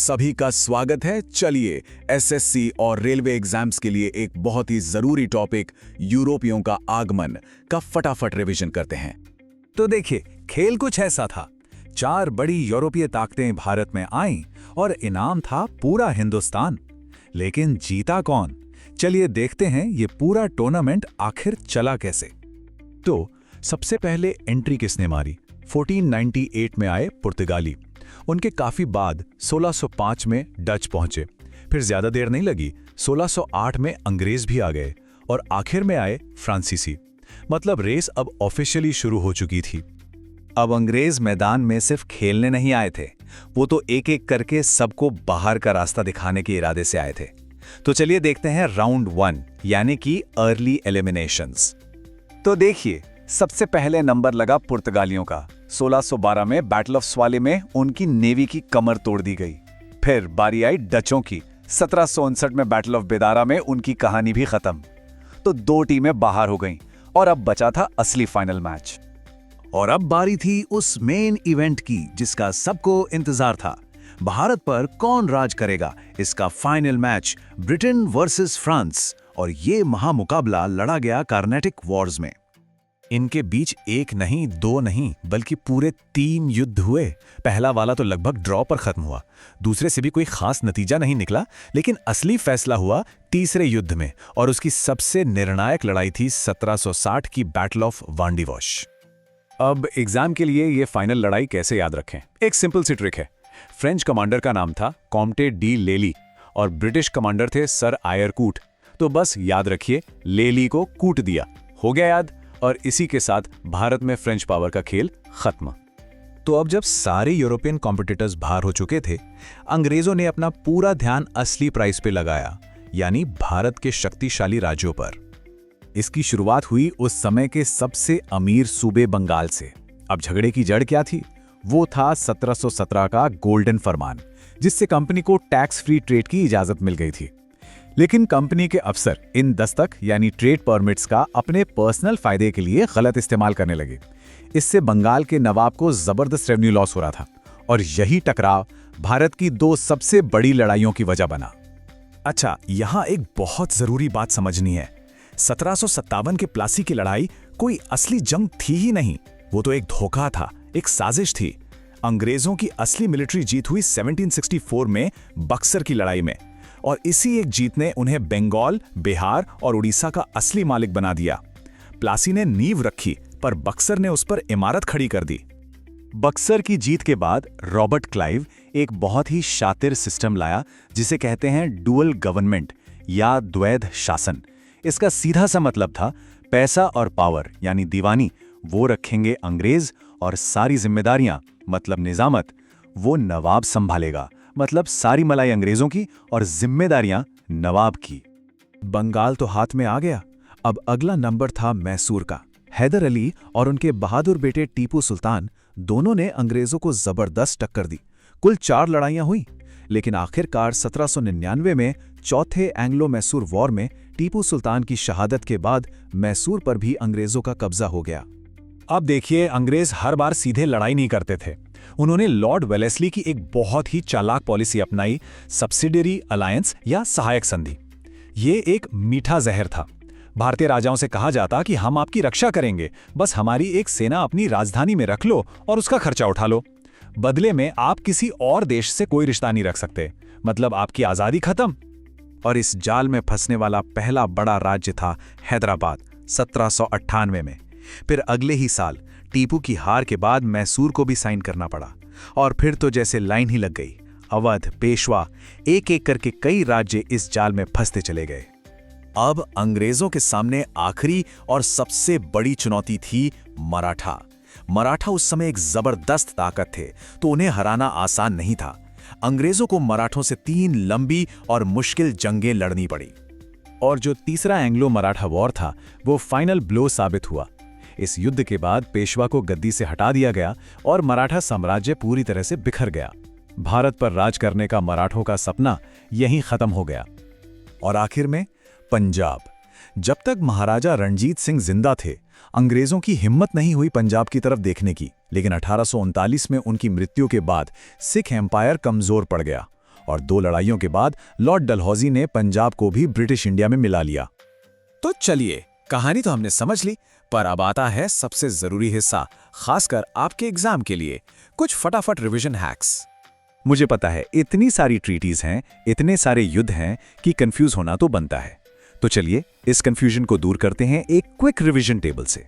सभी का स्वागत है। चलिए एसएससी और रेलवे एग्जाम्स के लिए एक बहुत ही जरूरी टॉपिक यूरोपियों का आगमन का फटाफट रिवीजन करते हैं। तो देखिए, खेल कुछ ऐसा था। 4 बड़ी यूरोपीय ताकतें भारत में आईं और इनाम था पूरा हिंदुस्तान। लेकिन जीता कौन? चलिए देखते हैं ये पूरा टूर्नामेंट आखिर चला कैसे। तो सबसे पहले एंट्री किसने मारी? 1498 में आए पुर्तगाली। उनके काफी बाद 1605 में डच पहुंचे। फिर ज्यादा देर नहीं लगी, 1608 में अंग्रेज भी आ गए और आखिर में आए फ्रांसीसी। मतलब रेस अब ऑफिशियली शुरू हो चुकी थी। अब अंग्रेज मैदान में सिर्फ खेलने नहीं आए थे, वो तो एक एक करके सबको बाहर का रास्ता दिखाने के इरादे से आए थे। तो चलिए देखते हैं राउंड 1 यानी कि अर्ली एलिमिनेशंस। तो देखिए, सबसे पहले नंबर लगा पुर्तगालियों का। 1612 में बैटल ऑफ स्वाले में उनकी नेवी की कमर तोड़ दी गई। फिर बारी आई डचों की। 1759 में बैटल ऑफ बेदारा में उनकी कहानी भी खत्म। तो 2 टीमें बाहर हो गईं और अब बचा था असली फाइनल मैच। और अब बारी थी उस मेन इवेंट की जिसका सबको इंतजार था। भारत पर कौन राज करेगा, इसका final match Britain versus France. और ये महामुकाबला लड़ा गया कार्नेटिक वॉर्स में। इनके बीच एक नहीं, 2 नहीं, बल्कि पूरे 3 युद्ध हुए। पहला वाला तो लगभग ड्रॉ पर खत्म हुआ, दूसरे से भी कोई खास नतीजा नहीं निकला। लेकिन असली फैसला हुआ तीसरे युद्ध में, और उसकी सबसे निर्णायक लड़ाई थी 1760 की बैटल ऑफ वांडीवॉश। अब एग्जाम के लिए ये फाइनल लड़ाई कैसे याद रखें? एक सिंपल सी ट्रिक है। फ्रेंच कमांडर का नाम था कॉम्टे डी लेली और ब्रिटिश कमांडर थे सर आयरकूट। तो बस याद रखिए, लेली को कूट दिया, हो गया याद। और इसी के साथ भारत में फ्रेंच पावर का खेल खत्म। तो अब जब सारे यूरोपियन कॉम्पिटिटर्स बाहर हो चुके थे, अंग्रेजों ने अपना पूरा ध्यान असली प्राइस पे लगाया, यानी भारत के शक्तिशाली राज्यों पर। इसकी शुरुआत हुई उस समय के सबसे अमीर सूबे बंगाल से। अब झगड़े की जड़ क्या थी? वो था 1717 का गोल्डन फरमान, जिससे कंपनी को टैक्स फ्री ट्रेड की इजाजत मिल गई थी। लेकिन कंपनी के अफसर इन दस्तक यानी ट्रेड परमिट्स का अपने पर्सनल फायदे के लिए गलत इस्तेमाल करने लगे। इससे बंगाल के नवाब को जबरदस्त रेवेन्यू लॉस हो रहा था, और यही टकराव भारत की 2 सबसे बड़ी लड़ाइयों की वजह बना। अच्छा, यहां एक बहुत जरूरी बात समझनी है। 1757 के प्लासी की लड़ाई कोई असली जंग थी ही नहीं, वो तो एक धोखा था, एक साजिश थी। अंग्रेजों की असली मिलिट्री जीत हुई 1764 में बक्सर की लड़ाई में, और इसी एक जीत ने उन्हें बंगाल, बिहार और उड़ीसा का असली मालिक बना दिया। प्लासी ने नींव रखी, पर बक्सर ने उस पर इमारत खड़ी कर दी। बक्सर की जीत के बाद रॉबर्ट क्लाइव एक बहुत ही शातिर सिस्टम लाया, जिसे कहते हैं डुअल गवर्नमेंट या द्वैध शासन। इसका सीधा सा मतलब था, पैसा और पावर यानी दीवानी वो रखेंगे अंग्रेज, और सारी जिम्मेदारियां मतलब निजामत वो नवाब संभालेगा। मतलब सारी मलाई अंग्रेजों की और जिम्मेदारियां नवाब की। बंगाल तो हाथ में आ गया। अब अगला नंबर था मैसूर का। हैदर अली और उनके बहादुर बेटे टीपू सुल्तान दोनों ने अंग्रेजों को जबरदस्त टक्कर दी। कुल 4 लड़ाइयां हुई, लेकिन आखिरकार 1799 में चौथे एंग्लो मैसूर वॉर में टीपू सुल्तान की शहादत के बाद मैसूर पर भी अंग्रेजों का कब्जा हो गया। अब देखिए, अंग्रेज हर बार सीधे लड़ाई नहीं करते थे। उन्होंने लॉर्ड वेलेस्ली की एक बहुत ही चालाक पॉलिसी अपनाई, सब्सिडियरी अलायंस या सहायक संधि। ये एक मीठा जहर था। भारतीय राजाओं से कहा जाता कि हम आपकी रक्षा करेंगे, बस हमारी एक सेना अपनी राजधानी में रख लो और उसका खर्चा उठा लो। बदले में आप किसी और देश से कोई रिश्ता नहीं रख सकते, मतलब आपकी आजादी खत्म। और इस जाल में फंसने वाला पहला बड़ा राज्य था हैदराबाद 1798 में। फिर अगले ही साल टीपू की हार के बाद मैसूर को भी साइन करना पड़ा, और फिर तो जैसे लाइन ही लग गई। अवध, पेशवा, एक एक करके कई राज्य इस जाल में फंसते चले गए। अब अंग्रेजों के सामने आखिरी और सबसे बड़ी चुनौती थी मराठा। मराठा उस समय एक जबरदस्त ताकत थे, तो उन्हें हराना आसान नहीं था। अंग्रेजों को मराठों से 3 लंबी और मुश्किल जंगें लड़नी पड़ी। और जो तीसरा एंग्लो मराठा वॉर था, वो फाइनल ब्लो साबित हुआ। इस युद्ध के बाद पेशवा को गद्दी से हटा दिया गया और मराठा साम्राज्य पूरी तरह से बिखर गया। भारत पर राज करने का मराठों का सपना यहीं खत्म हो गया। और आखिर में पंजाब। जब तक महाराजा रणजीत सिंह जिंदा थे, अंग्रेजों की हिम्मत नहीं हुई पंजाब की तरफ देखने की। लेकिन 1839 में उनकी मृत्यु के बाद सिख एम्पायर कमजोर पड़ गया और 2 लड़ाइयों के बाद लॉर्ड डलहौजी ने पंजाब को भी ब्रिटिश इंडिया में मिला लिया। तो चलिए, कहानी तो हमने समझ ली, पर अब आता है सबसे जरूरी हिस्सा, खासकर आपके एग्जाम के लिए, कुछ फटाफट रिवीजन हैक्स। मुझे पता है इतनी सारी ट्रीटीज हैं, इतने सारे युद्ध हैं कि कंफ्यूज होना तो बनता है। तो चलिए इस कंफ्यूजन को दूर करते हैं एक क्विक रिवीजन टेबल से।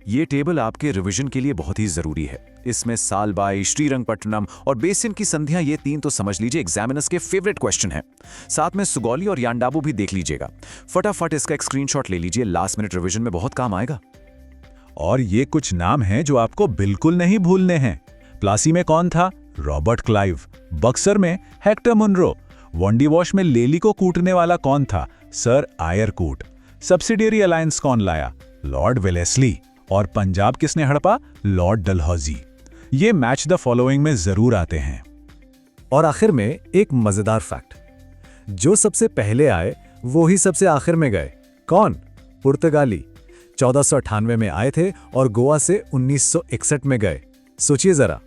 ये टेबल आपके रिवीजन के लिए बहुत ही जरूरी है। इसमें सालबाई, श्रीरंगपट्टनम और बेसिन की संधियां, ये 3 तो समझ लीजिए एग्जामिनर्स के फेवरेट क्वेश्चन हैं। साथ में सुगौली और यांडाबू भी देख लीजिएगा। फटाफट इसका एक स्क्रीनशॉट ले लीजिए, लास्ट मिनट रिवीजन में बहुत काम आएगा। और ये कुछ नाम हैं जो आपको बिल्कुल नहीं भूलने हैं। प्लासी में कौन था? Robert Clive. बक्सर में हेक्टर मुनरो। वॉन्डीवॉश में लेली को कूटने वाला कौन था? Sir Eyre Coote. सब्सिडियरी अलायंस कौन लाया? Lord Wellesley. और पंजाब किसने हड़पा? लॉर्ड डलहौजी। ये मैच द फॉलोइंग में जरूर आते हैं। और आखिर में एक मजेदार फैक्ट, जो सबसे पहले आए वो ही सबसे आखिर में गए। कौन? पुर्तगाली। 1498 में आए थे और गोवा से 1961 में गए। सोचिए जरा।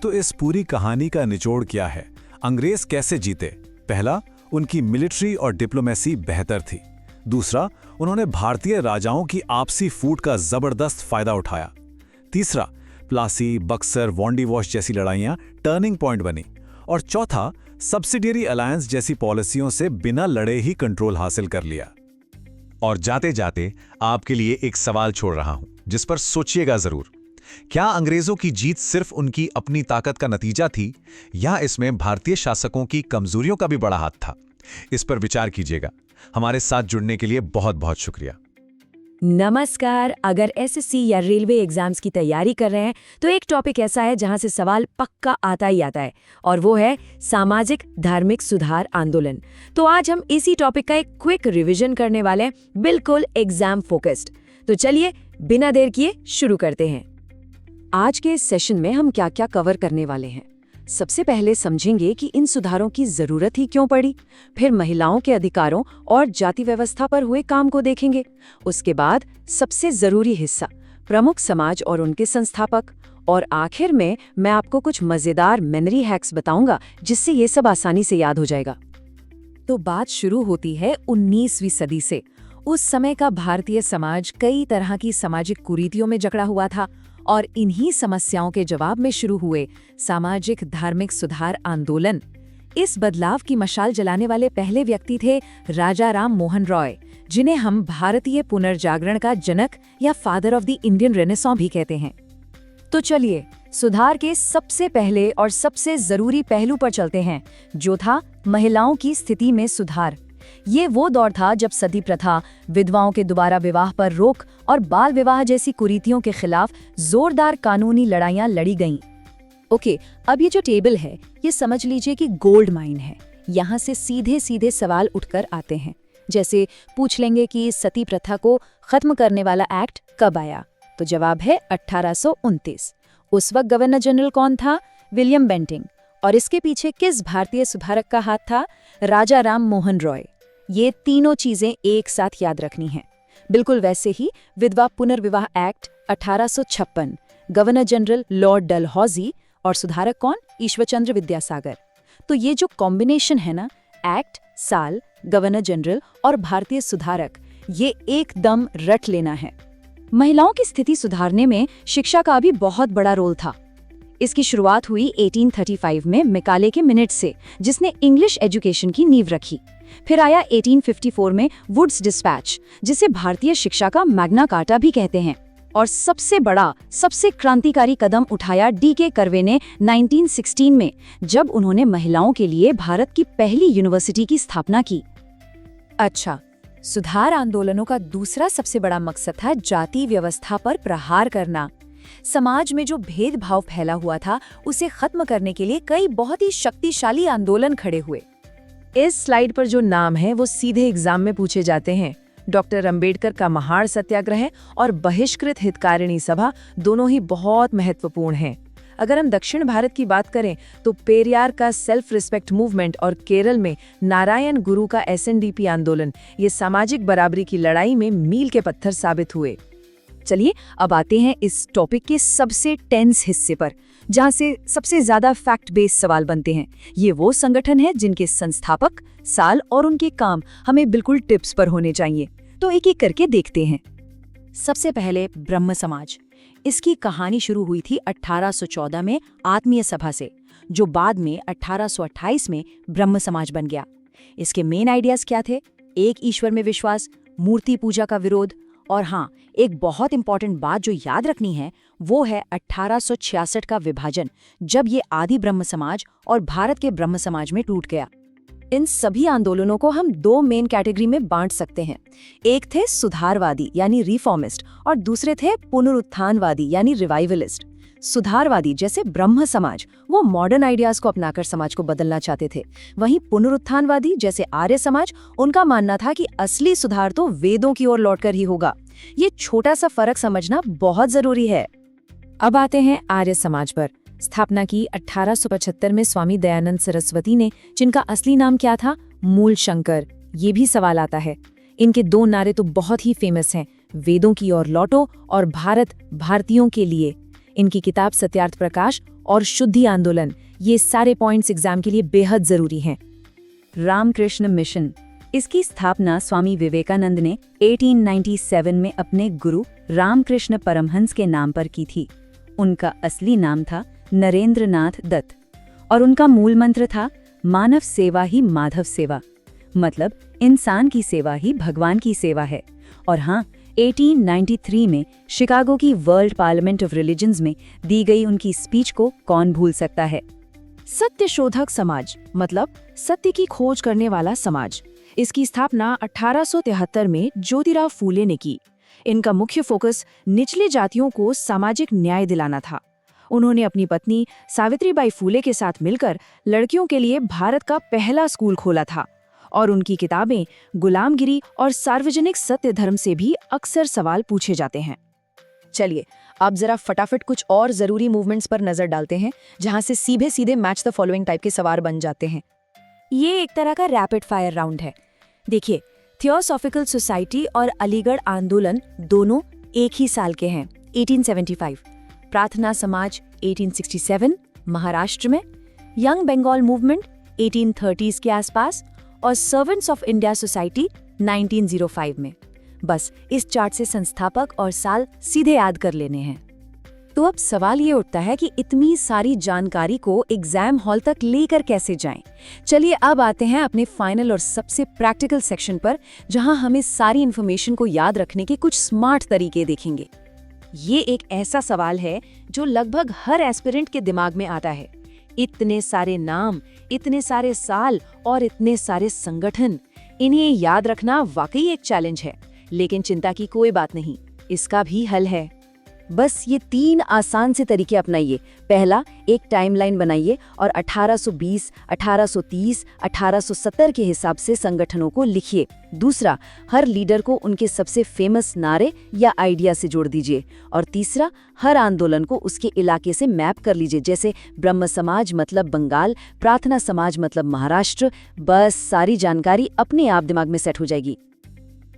तो इस पूरी कहानी का निचोड़ क्या है? अंग्रेज कैसे जीते? पहला, उनकी मिलिट्री और डिप्लोमेसी बेहतर थी। दूसरा, उन्होंने भारतीय राजाओं की आपसी फूट का जबरदस्त फायदा उठाया। तीसरा, प्लासी, बक्सर, वॉन्डीवॉश जैसी लड़ाइयां टर्निंग पॉइंट बनी। और चौथा, सब्सिडियरी अलायंस जैसी पॉलिसियों से बिना लड़े ही कंट्रोल हासिल कर लिया। और जाते जाते आपके लिए एक सवाल छोड़ रहा हूं, जिस पर सोचिएगा जरूर। क्या अंग्रेजों की जीत सिर्फ उनकी अपनी ताकत का नतीजा थी, या इसमें भारतीय शासकों की कमजोरियों का भी बड़ा हाथ था? इस पर विचार कीजिएगा। हमारे साथ जुड़ने के लिए बहुत बहुत शुक्रिया। नमस्कार। अगर एसएससी या रेलवे एग्जाम्स की तैयारी कर रहे हैं तो एक टॉपिक ऐसा है जहां से सवाल पक्का आता ही आता है, और वो है सामाजिक धार्मिक सुधार आंदोलन। तो आज हम इसी टॉपिक का एक क्विक रिवीजन करने वाले हैं, बिल्कुल एग्जाम फोकस्ड। तो चलिए बिना देर किए शुरू करते हैं। आज के इस सेशन में हम क्या क्या कवर करने वाले हैं। सबसे पहले समझेंगे कि इन सुधारों की जरूरत ही क्यों पड़ी, फिर महिलाओं के अधिकारों और जाति व्यवस्था पर हुए काम को देखेंगे। उसके बाद सबसे जरूरी हिस्सा, प्रमुख समाज और उनके संस्थापक, और आखिर में मैं आपको कुछ मजेदार मेमोरी हैक्स बताऊंगा जिससे ये सब आसानी से याद हो जाएगा। तो बात शुरू होती है 19वीं सदी से। उस समय का भारतीय समाज कई तरह की सामाजिक कुरीतियों में जकड़ा हुआ था, और इन्हीं समस्याओं के जवाब में शुरू हुए सामाजिक धार्मिक सुधार आंदोलन। इस बदलाव की मशाल जलाने वाले पहले व्यक्ति थे राजा राम मोहन रॉय, जिन्हें हम भारतीय पुनर्जागरण का जनक या father of the Indian renaissance भी कहते हैं। तो चलिए सुधार के सबसे पहले और सबसे जरूरी पहलू पर चलते हैं, जो था महिलाओं की स्थिति में सुधार। ये वो दौर था जब सती प्रथा, विधवाओं के दोबारा विवाह पर रोक और बाल विवाह जैसी कुरीतियों के खिलाफ जोरदार कानूनी लड़ाइयां लड़ी गईं। ओके, अब ये जो टेबल है ये समझ लीजिए कि गोल्ड माइन है। यहाँ से सीधे सीधे सवाल उठकर आते हैं, जैसे पूछ लेंगे कि सती प्रथा को खत्म करने वाला एक्ट कब आया? तो जवाब है 1829। उस वक्त गवर्नर जनरल कौन था? William Bentinck. और इसके पीछे किस भारतीय सुधारक का हाथ था? राजा राम मोहन रॉय। ये तीनों चीजें एक साथ याद रखनी हैं। बिल्कुल वैसे ही विधवा पुनर्विवाह act 1856, governor general Lord Dalhousie, और सुधारक कौन? ईश्वरचंद्र विद्यासागर। तो ये जो कॉम्बिनेशन है ना, एक्ट, साल, गवर्नर जनरल और भारतीय सुधारक, ये एकदम रट लेना है। महिलाओं की स्थिति सुधारने में शिक्षा का भी बहुत बड़ा रोल था। इसकी शुरुआत हुई 1835 में मैकाले के मिनट से, जिसने इंग्लिश एजुकेशन की नींव रखी। फिर आया 1854 में वुड्स डिस्पैच, जिसे भारतीय शिक्षा का मैग्ना कार्टा भी कहते हैं। और सबसे बड़ा, सबसे क्रांतिकारी कदम उठाया डी.के. कर्वे ने 1916 में, जब उन्होंने महिलाओं के लिए भारत की पहली यूनिवर्सिटी की स्थापना की। अच्छा, सुधार आंदोलनों का दूसरा सबसे बड़ा मकसद था जाति व्यवस्था पर प्रहार करना। समाज में जो भेदभाव फैला हुआ था उसे खत्म करने के लिए कई बहुत ही शक्तिशाली आंदोलन खड़े हुए। इस स्लाइड पर जो नाम है वो सीधे एग्जाम में पूछे जाते हैं। डॉक्टर अंबेडकर का महाड़ सत्याग्रह और बहिष्कृत हितकारिणी सभा दोनों ही बहुत महत्वपूर्ण हैं। अगर हम दक्षिण भारत की बात करें तो पेरियार का सेल्फ रिस्पेक्ट मूवमेंट और केरल में नारायण गुरु का एसएनडीपी आंदोलन, ये सामाजिक बराबरी की लड़ाई में मील के पत्थर साबित हुए। चलिए अब आते हैं इस टॉपिक के सबसे टेंस हिस्से पर, जहां से सबसे ज्यादा फैक्ट बेस्ड सवाल बनते हैं। ये वो संगठन है जिनके संस्थापक, साल और उनके काम हमें बिल्कुल टिप्स पर होने चाहिए। तो एक एक करके देखते हैं। सबसे पहले ब्रह्म समाज। इसकी कहानी शुरू हुई थी 1814 में आत्मीय सभा से, जो बाद में 1828 में ब्रह्म समाज बन गया। इसके मेन आइडियाज क्या थे? एक ईश्वर में विश्वास, मूर्ति पूजा का विरोध, और हाँ, एक बहुत इंपॉर्टेंट बात जो याद रखनी है वो है 1866 का विभाजन, जब ये आदि ब्रह्म समाज और भारत के ब्रह्म समाज में टूट गया। इन सभी आंदोलनों को हम दो मेन कैटेगरी में बांट सकते हैं। एक थे सुधारवादी यानी रिफॉर्मिस्ट, और दूसरे थे पुनरुत्थानवादी यानी रिवाइवलिस्ट। सुधारवादी जैसे ब्रह्म समाज, वो मॉडर्न आइडियाज को अपनाकर समाज को बदलना चाहते थे। वहीं पुनरुत्थानवादी जैसे आर्य समाज, उनका मानना था कि असली सुधार तो वेदों की ओर लौटकर ही होगा। ये छोटा सा फर्क समझना बहुत जरूरी है। अब आते हैं आर्य समाज पर। स्थापना की 1875 में स्वामी दयानंद सरस्वती ने, जिनका असली नाम क्या था? मूल शंकर। ये भी सवाल आता है। इनके दो नारे तो बहुत ही फेमस हैं, वेदों की ओर लौटो और भारत भारतीयों के लिए। इनकी किताब सत्यार्थ प्रकाश और शुद्धि आंदोलन, ये सारे पॉइंट्स एग्जाम के लिए बेहद जरूरी हैं। रामकृष्ण मिशन। इसकी स्थापना स्वामी विवेकानंद ने 1897 में अपने गुरु रामकृष्ण परमहंस के नाम पर की थी। उनका असली नाम था नरेंद्रनाथ दत्त और उनका मूल मंत्र था मानव सेवा ही माधव सेवा, मतलब इंसान की सेवा ही भगवान की सेवा है। और हाँ, 1893 में शिकागो की वर्ल्ड पार्लियामेंट ऑफ रिलीजन्स में दी गई उनकी स्पीच को कौन भूल सकता है। सत्य शोधक समाज, मतलब सत्य की खोज करने वाला समाज। इसकी स्थापना 1873 में ज्योतिराव फूले ने की। इनका मुख्य फोकस निचले जातियों को सामाजिक न्याय दिलाना था। उन्होंने अपनी पत्नी सावित्रीबाई फूले के साथ मिलकर लड़कियों के लिए भारत का पहला स्कूल खोला था, और उनकी किताबें गुलामगिरी और सार्वजनिक सत्य धर्म से भी अक्सर सवाल पूछे जाते हैं। चलिए अब जरा फटाफट कुछ और जरूरी मूवमेंट्स पर नजर डालते हैं, जहां से सीधे सीधे मैच द फॉलोइंग टाइप के सवाल बन जाते हैं। ये एक तरह का रैपिड फायर राउंड है। देखिए, थियोसॉफिकल सोसाइटी और अलीगढ़ आंदोलन दोनों एक ही साल के हैं, 1875। प्रार्थना समाज 1867 महाराष्ट्र में, यंग बंगाल मूवमेंट 1830s के आसपास, और सर्वेंट्स ऑफ इंडिया सोसाइटी 1905 में। बस इस चार्ट से संस्थापक और साल सीधे याद कर लेने हैं। तो अब सवाल ये उठता है कि इतनी सारी जानकारी को एग्जाम हॉल तक लेकर कैसे जाएं? चलिए अब आते हैं अपने फाइनल और सबसे प्रैक्टिकल सेक्शन पर, जहां हमें सारी इन्फॉर्मेशन को याद रखने के कुछ स्मार्ट तरीके देखेंगे। ये एक ऐसा सवाल है जो लगभग हर एस्पिरेंट के दिमाग में आता है। इतने सारे नाम, इतने सारे साल और इतने सारे संगठन, इन्हें याद रखना वाकई एक चैलेंज है। लेकिन चिंता की कोई बात नहीं, इसका भी हल है। बस ये 3 आसान से तरीके अपनाइए। पहला, एक टाइमलाइन बनाइए और 1820, 1830, 1870 के हिसाब से संगठनों को लिखिए। दूसरा, हर लीडर को उनके सबसे फेमस नारे या आइडिया से जोड़ दीजिए। और तीसरा, हर आंदोलन को उसके इलाके से मैप कर लीजिए, जैसे ब्रह्म समाज मतलब बंगाल, प्रार्थना समाज मतलब महाराष्ट्र। बस सारी जानकारी अपने आप दिमाग में सेट हो जाएगी।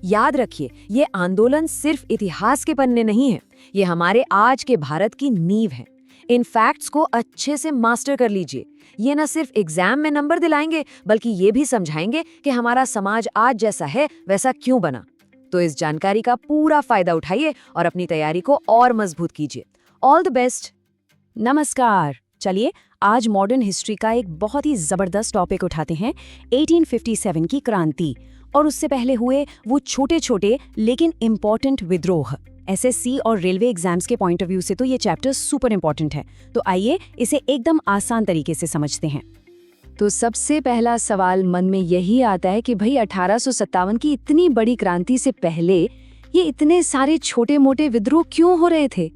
याद रखिए, ये आंदोलन सिर्फ इतिहास के पन्ने नहीं है, ये हमारे आज के भारत की नींव है। इन फैक्ट्स को अच्छे से मास्टर कर लीजिए। ये न सिर्फ एग्जाम में नंबर दिलाएंगे, बल्कि ये भी समझाएंगे कि हमारा समाज आज जैसा है वैसा क्यों बना। तो इस जानकारी का पूरा फायदा उठाइए और अपनी तैयारी को और मजबूत कीजिए। All the best. नमस्कार। चलिए आज मॉडर्न हिस्ट्री का एक बहुत ही जबरदस्त टॉपिक उठाते हैं, 1857 की क्रांति और उससे पहले हुए वो छोटे छोटे लेकिन इम्पॉर्टेंट विद्रोह। एसएससी और रेलवे एग्जाम्स के पॉइंट ऑफ व्यू से तो ये चैप्टर सुपर इम्पॉर्टेंट है। तो आइए इसे एकदम आसान तरीके से समझते हैं। तो सबसे पहला सवाल मन में यही आता है कि भाई 1857 की इतनी बड़ी क्रांति से पहले ये इतने सारे छोटे मोटे विद्रोह क्यों हो रहे थे?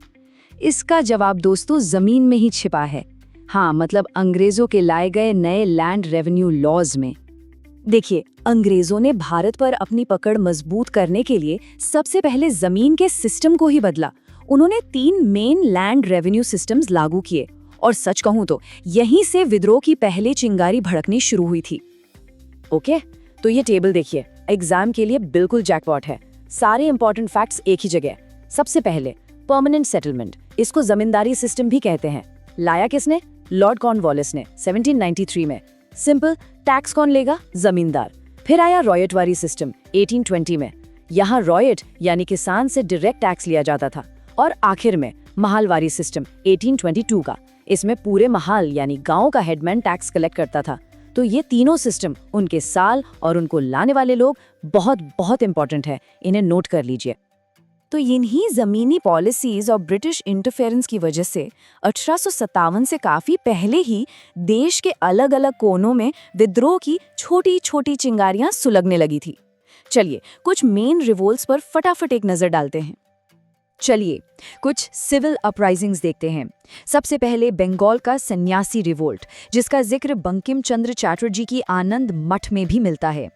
इसका जवाब दोस्तों जमीन में ही छिपा है। हाँ, मतलब अंग्रेजों के लाए गए नए लैंड रेवेन्यू लॉज में। देखिए, अंग्रेजों ने भारत पर अपनी पकड़ मजबूत करने के लिए सबसे पहले जमीन के सिस्टम को ही बदला। उन्होंने 3 मेन लैंड रेवेन्यू सिस्टम्स लागू किए और सच कहूं तो यहीं से विद्रोह की पहले चिंगारी भड़कनी शुरू हुई थी। ओके, तो ये टेबल देखिए, एग्जाम के लिए बिल्कुल जैकपॉट है। सारे इंपॉर्टेंट फैक्ट्स एक ही जगह। सबसे पहले परमानेंट सेटलमेंट, इसको जमींदारी सिस्टम भी कहते हैं। लाया किसने? लॉर्ड कॉर्नवालिस ने 1793 में। सिंपल, टैक्स कौन लेगा? जमींदार। फिर आया रॉयटवारी सिस्टम 1820 में। यहाँ रॉयट यानी किसान से डायरेक्ट टैक्स लिया जाता था। और आखिर में महालवारी सिस्टम 1822 का। इसमें पूरे महाल यानी गांव का हेडमैन टैक्स कलेक्ट करता था। तो ये तीनों सिस्टम, उनके साल और उनको लाने वाले लोग बहुत बहुत इंपॉर्टेंट है, इन्हें नोट कर लीजिए। तो इन्हीं ज़मीनी पॉलिसीज़ और ब्रिटिश इंटरफेरेंस की वजह से 1857 से काफ़ी पहले ही देश के अलग अलग कोनों में विद्रोह की छोटी छोटी चिंगारियां सुलगने लगी थी। चलिए कुछ मेन रिवोल्ट्स पर फटाफट एक नज़र डालते हैं। चलिए कुछ सिविल अपराइजिंग्स देखते हैं। सबसे पहले बंगाल का सन्यासी रिवोल्ट, जिसका जिक्र बंकिम चंद्र चैटर्जी की आनंद मठ में भी मिलता है।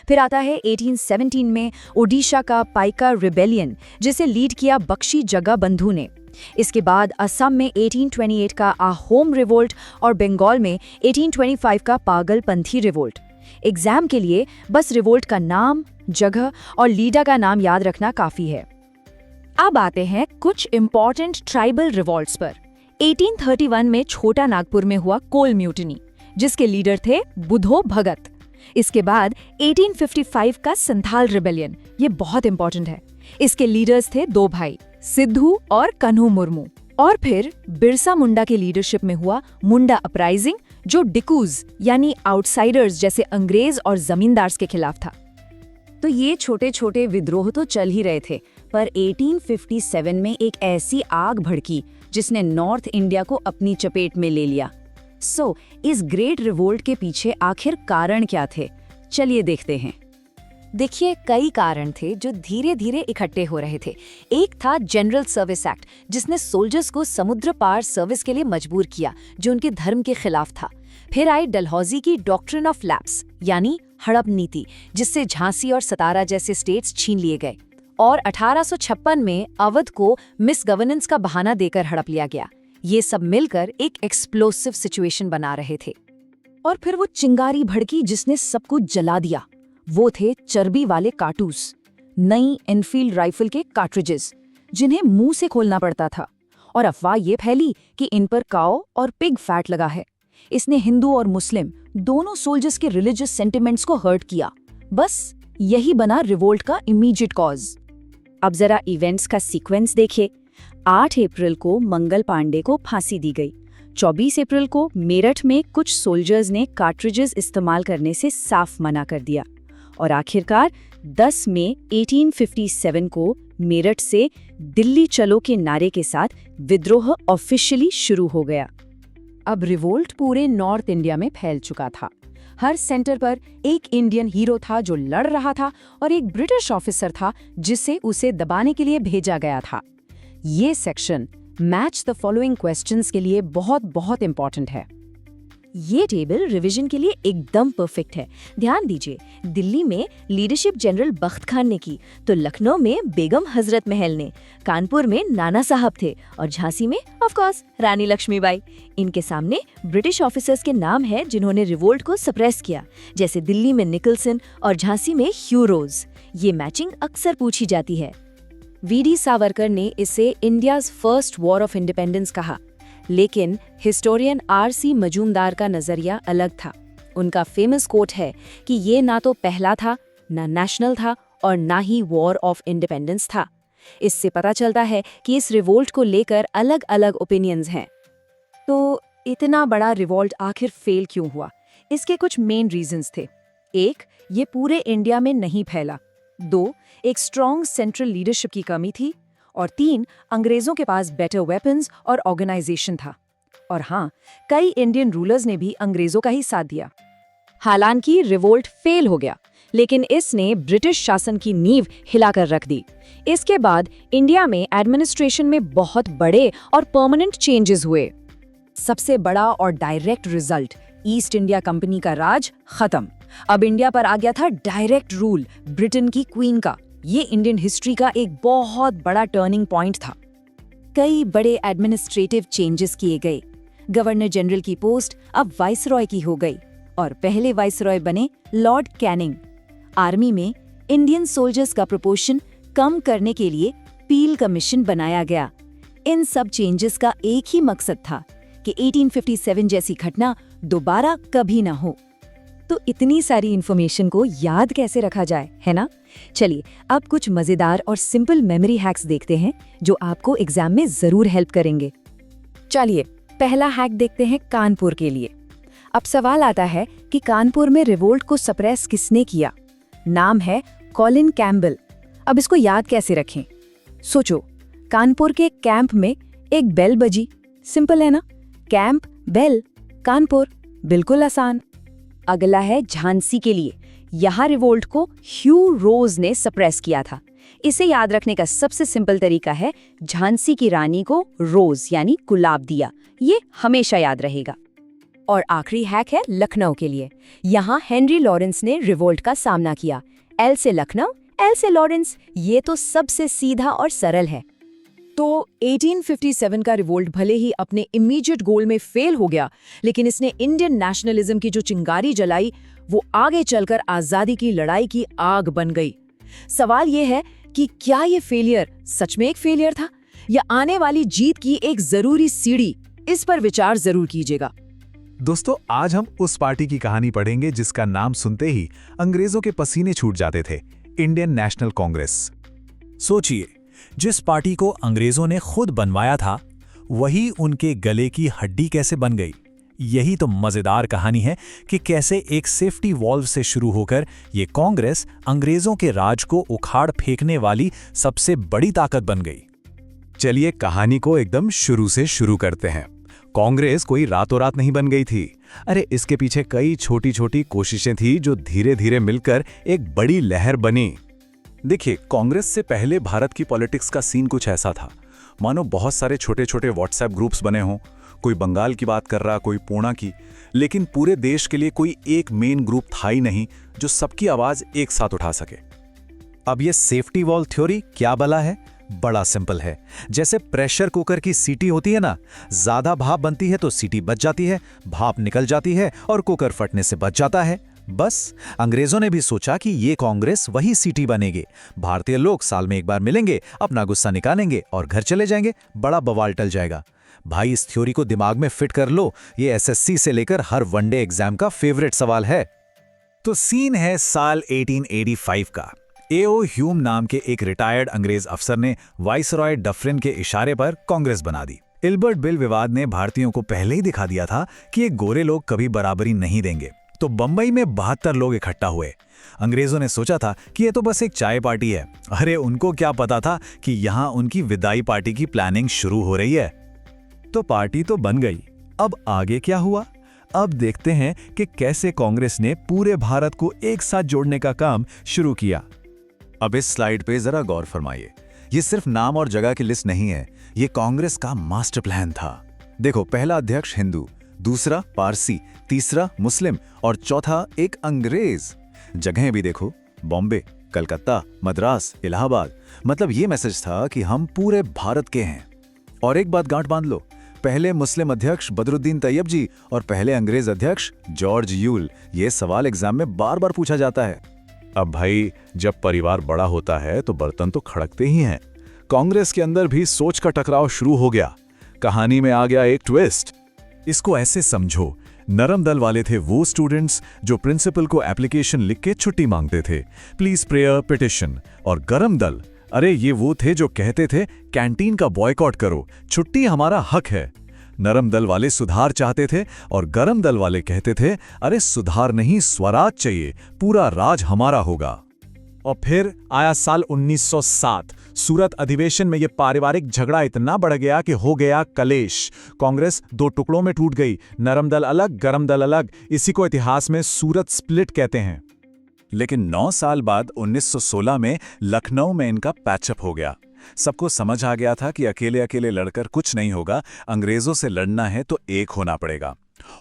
फिर आता है 1817 में ओडिशा का पाइका रिबेलियन, जिसे लीड किया बख्शी जगबंधु ने। इसके बाद असम में 1828 का आहोम रिवोल्ट और बंगाल में 1825 का पागलपंथी रिवोल्ट। एग्जाम के लिए बस रिवोल्ट का नाम, जगह और लीडर का नाम याद रखना काफी है। अब आते हैं कुछ इंपॉर्टेंट ट्राइबल रिवोल्ट्स पर। 1831 में छोटा नागपुर में हुआ कोल म्यूटिनी, जिसके लीडर थे बुधो भगत। इसके बाद 1855 का संथाल रिबेलियन, ये बहुत इंपॉर्टेंट है। इसके लीडर्स थे दो भाई, सिद्धू और कन्हू मुर्मू। और फिर बिरसा मुंडा के लीडरशिप में हुआ मुंडा अपराइजिंग, जो डिकूज यानी आउटसाइडर्स जैसे अंग्रेज और जमींदार्स के खिलाफ था। तो ये छोटे छोटे विद्रोह तो चल ही रहे थे, पर 1857 में एक ऐसी आग भड़की जिसने नॉर्थ इंडिया को अपनी चपेट में ले लिया। इस ग्रेट रिवोल्ट के पीछे आखिर कारण क्या थे? चलिए देखते हैं। देखिए, कई कारण थे जो धीरे धीरे इकट्ठे हो रहे थे। एक था जनरल सर्विस एक्ट, जिसने सोल्जर्स को समुद्र पार सर्विस के लिए मजबूर किया, जो उनके धर्म के खिलाफ था। फिर आई डलहौजी की डॉक्ट्रिन ऑफ लैप्स यानी हड़प नीति, जिससे झांसी और सतारा जैसे स्टेट्स छीन लिए गए। और 1856 में अवध को मिस गवर्नेंस का बहाना देकर हड़प लिया गया। ये सब मिलकर एक एक्सप्लोसिव सिचुएशन बना रहे थे। और फिर वो चिंगारी भड़की जिसने सब कुछ जला दिया। वो थे चर्बी वाले कारतूस, नई एनफील्ड राइफल के कार्ट्रिजेस, जिन्हें मुंह से खोलना पड़ता था। और अफवाह ये फैली कि इन पर काओ और पिग फैट लगा है। इसने हिंदू और मुस्लिम दोनों सोल्जर्स के रिलीजियस सेंटिमेंट्स को हर्ट किया। बस यही बना रिवोल्ट का इमीडिएट कॉज। अब जरा इवेंट्स का सीक्वेंस देखिए। 8 अप्रैल को मंगल पांडे को फांसी दी गई। 24 अप्रैल को मेरठ में कुछ सोल्जर्स ने कार्ट्रिजेस इस्तेमाल करने से साफ मना कर दिया। और आखिरकार 10 मई 1857 को मेरठ से दिल्ली चलो के नारे के साथ विद्रोह ऑफिशियली शुरू हो गया। अब रिवोल्ट पूरे नॉर्थ इंडिया में फैल चुका था। हर सेंटर पर एक इंडियन हीरो था जो लड़ रहा था और एक ब्रिटिश ऑफिसर था जिसे उसे दबाने के लिए भेजा गया था। ये section match the following questions के लिए बहुत बहुत इंपॉर्टेंट है। ये टेबल रिवीजन के लिए एकदम परफेक्ट है। ध्यान दीजिए, दिल्ली में लीडरशिप जनरल बख्त खान ने की, तो लखनऊ में बेगम हजरत महल ने, कानपुर में नाना साहब थे और झांसी में ऑफ कोर्स रानी लक्ष्मीबाई। इनके सामने ब्रिटिश ऑफिसर्स के नाम है जिन्होंने रिवोल्ट को सप्रेस किया, जैसे दिल्ली में निकलसन और झांसी में ह्यू रोज। ये मैचिंग अक्सर पूछी जाती है। वीडी सावरकर ने इसे India's first war of independence कहा, लेकिन हिस्टोरियन आर.सी. मजूमदार का नजरिया अलग था। उनका फेमस कोट है कि ये ना तो पहला था, ना नेशनल था और ना ही वॉर ऑफ इंडिपेंडेंस था। इससे पता चलता है कि इस रिवोल्ट को लेकर अलग अलग ओपिनियंस हैं। तो इतना बड़ा रिवोल्ट आखिर फेल क्यों हुआ? इसके कुछ मेन रीजंस थे। 1, ये पूरे इंडिया में नहीं फैला। 2, एक स्ट्रॉन्ग सेंट्रल लीडरशिप की कमी थी। और 3, अंग्रेजों के पास बेटर वेपन्स और ऑर्गेनाइजेशन था। और हाँ, कई इंडियन रूलर्स ने भी अंग्रेजों का ही साथ दिया। हालांकि रिवोल्ट फेल हो गया, लेकिन इसने ब्रिटिश शासन की नींव हिलाकर रख दी। इसके बाद इंडिया में एडमिनिस्ट्रेशन में बहुत बड़े और परमानेंट चेंजेस हुए। सबसे बड़ा और direct result, east India company का राज खत्म। अब इंडिया पर आ गया था डायरेक्ट रूल ब्रिटेन की क्वीन का। ये इंडियन हिस्ट्री का एक बहुत बड़ा टर्निंग पॉइंट था। कई बड़े एडमिनिस्ट्रेटिव चेंजेस किए गए। गवर्नर जनरल की पोस्ट अब वाइसरॉय की हो गई और पहले वाइसरॉय बने लॉर्ड कैनिंग। आर्मी में इंडियन सोल्जर्स का प्रोपोर्शन कम करने के लिए पील कमीशन बनाया गया। इन सब चेंजेस का एक ही मकसद था कि 1857 जैसी घटना दोबारा कभी ना हो। तो इतनी सारी इन्फॉर्मेशन को याद कैसे रखा जाए, है ना? चलिए अब कुछ मजेदार और सिंपल मेमोरी हैक्स देखते हैं जो आपको एग्जाम में जरूर हेल्प करेंगे। चलिए पहला हैक देखते हैं कानपुर के लिए। अब सवाल आता है कि कानपुर में रिवोल्ट को सप्रेस किसने किया? नाम है कॉलिन कैम्बल। अब इसको याद कैसे रखें? सोचो, कानपुर के कैंप में एक बेल बजी। सिंपल है ना? कैंप, बेल, कानपुर, बिल्कुल आसान। अगला है झांसी के लिए। यहाँ रिवोल्ट को ह्यू रोज ने सप्रेस किया था। इसे याद रखने का सबसे सिंपल तरीका है झांसी की रानी को रोज यानी गुलाब दिया। ये हमेशा याद रहेगा। और आखिरी हैक है लखनऊ के लिए। यहाँ हेनरी लॉरेंस ने रिवोल्ट का सामना किया। एल से लखनऊ, एल से लॉरेंस, ये तो सबसे सीधा और सरल है। तो 1857 का रिवोल्ट भले ही अपने इमीडिएट गोल में फेल हो गया, लेकिन इसने इंडियन नेशनलिज्म की जो चिंगारी जलाई वो आगे चलकर आजादी की लड़ाई की आग बन गई। सवाल ये है कि क्या ये फेलियर सच में एक फेलियर था या आने वाली जीत की एक जरूरी सीढ़ी? इस पर विचार जरूर कीजिएगा। दोस्तों, आज हम उस पार्टी की कहानी पढ़ेंगे जिसका नाम सुनते ही अंग्रेजों के पसीने छूट जाते थे, इंडियन नेशनल कांग्रेस। सोचिए, जिस पार्टी को अंग्रेजों ने खुद बनवाया था, वही उनके गले की हड्डी कैसे बन गई। यही तो मजेदार कहानी है कि कैसे एक सेफ्टी वॉल्व से शुरू होकर ये कांग्रेस अंग्रेजों के राज को उखाड़ फेंकने वाली सबसे बड़ी ताकत बन गई। चलिए कहानी को एकदम शुरू से शुरू करते हैं। कांग्रेस कोई रातों रात नहीं बन गई थी। अरे इसके पीछे कई छोटी छोटी कोशिशें थी जो धीरे धीरे मिलकर एक बड़ी लहर बनी। देखिए, कांग्रेस से पहले भारत की पॉलिटिक्स का सीन कुछ ऐसा था, मानो बहुत सारे छोटे छोटे व्हाट्सएप ग्रुप्स बने हों। कोई बंगाल की बात कर रहा, कोई पूर्णा की, लेकिन पूरे देश के लिए कोई एक मेन ग्रुप था ही नहीं जो सबकी आवाज एक साथ उठा सके। अब ये सेफ्टी वॉल थ्योरी क्या भला है? बड़ा सिंपल है। जैसे प्रेशर कुकर की सीटी होती है ना, ज्यादा भाप बनती है तो सीटी बच जाती है, भाप निकल जाती है और कुकर फटने से बच जाता है। बस अंग्रेजों ने भी सोचा कि ये कांग्रेस वही सीटी बनेगी। भारतीय लोग साल में एक बार मिलेंगे, अपना गुस्सा निकालेंगे और घर चले जाएंगे। बड़ा बवाल टल जाएगा। भाई, इस थ्योरी को दिमाग में फिट कर लो। ये एसएससी से लेकर हर वनडे एग्जाम का फेवरेट सवाल है। तो सीन है साल 1885 का। एओ ह्यूम नाम के एक रिटायर्ड अंग्रेज अफसर ने वाइसरॉय डफरिन के इशारे पर कांग्रेस बना दी। इल्बर्ट बिल विवाद ने भारतीयों को पहले ही दिखा दिया था कि ये गोरे लोग कभी बराबरी नहीं देंगे। तो बंबई में 72 लोग इकट्ठा हुए। अंग्रेजों ने सोचा था कि ये तो बस एक चाय पार्टी है। अरे उनको क्या पता था कि यहाँ उनकी विदाई पार्टी की प्लानिंग शुरू हो रही है। तो पार्टी तो बन गई। अब आगे क्या हुआ? अब देखते हैं कि कैसे कांग्रेस ने पूरे भारत को एक साथ जोड़ने का काम शुरू किया। अब इस स्लाइड पे जरा गौर फरमाइए। ये सिर्फ नाम और जगह की लिस्ट नहीं है, ये कांग्रेस का मास्टर प्लान था। देखो, पहला अध्यक्ष हिंदू, दूसरा पारसी, तीसरा मुस्लिम और चौथा एक अंग्रेज। जगहें भी देखो, बॉम्बे, कलकत्ता, मद्रास, इलाहाबाद। मतलब ये मैसेज था कि हम पूरे भारत के हैं। और एक बात गांठ बांध लो, पहले मुस्लिम अध्यक्ष बदरुद्दीन तैयब जी और पहले अंग्रेज अध्यक्ष जॉर्ज यूल। ये सवाल एग्जाम में बार बार पूछा जाता है। अब भाई, जब परिवार बड़ा होता है तो बर्तन तो खड़कते ही हैं। कांग्रेस के अंदर भी सोच का टकराव शुरू हो गया। कहानी में आ गया एक ट्विस्ट। इसको ऐसे समझो, नरम दल वाले थे वो स्टूडेंट्स जो प्रिंसिपल को एप्लीकेशन लिख के छुट्टी मांगते थे, प्लीज प्रेयर पिटिशन। और गरम दल, अरे ये वो थे जो कहते थे कैंटीन का बॉयकॉट करो, छुट्टी हमारा हक है। नरम दल वाले सुधार चाहते थे और गरम दल वाले कहते थे अरे सुधार नहीं, स्वराज चाहिए, पूरा राज हमारा होगा। और फिर आया साल 1907। सूरत अधिवेशन में ये पारिवारिक झगड़ा इतना बढ़ गया कि हो गया कलेश। कांग्रेस दो टुकड़ों में टूट गई, नरम दल अलग, गरम दल अलग। इसी को इतिहास में सूरत स्प्लिट कहते हैं। लेकिन 9 साल बाद 1916 में लखनऊ में इनका पैचअप हो गया। सबको समझ आ गया था कि अकेले अकेले लड़कर कुछ नहीं होगा, अंग्रेजों से लड़ना है तो एक होना पड़ेगा।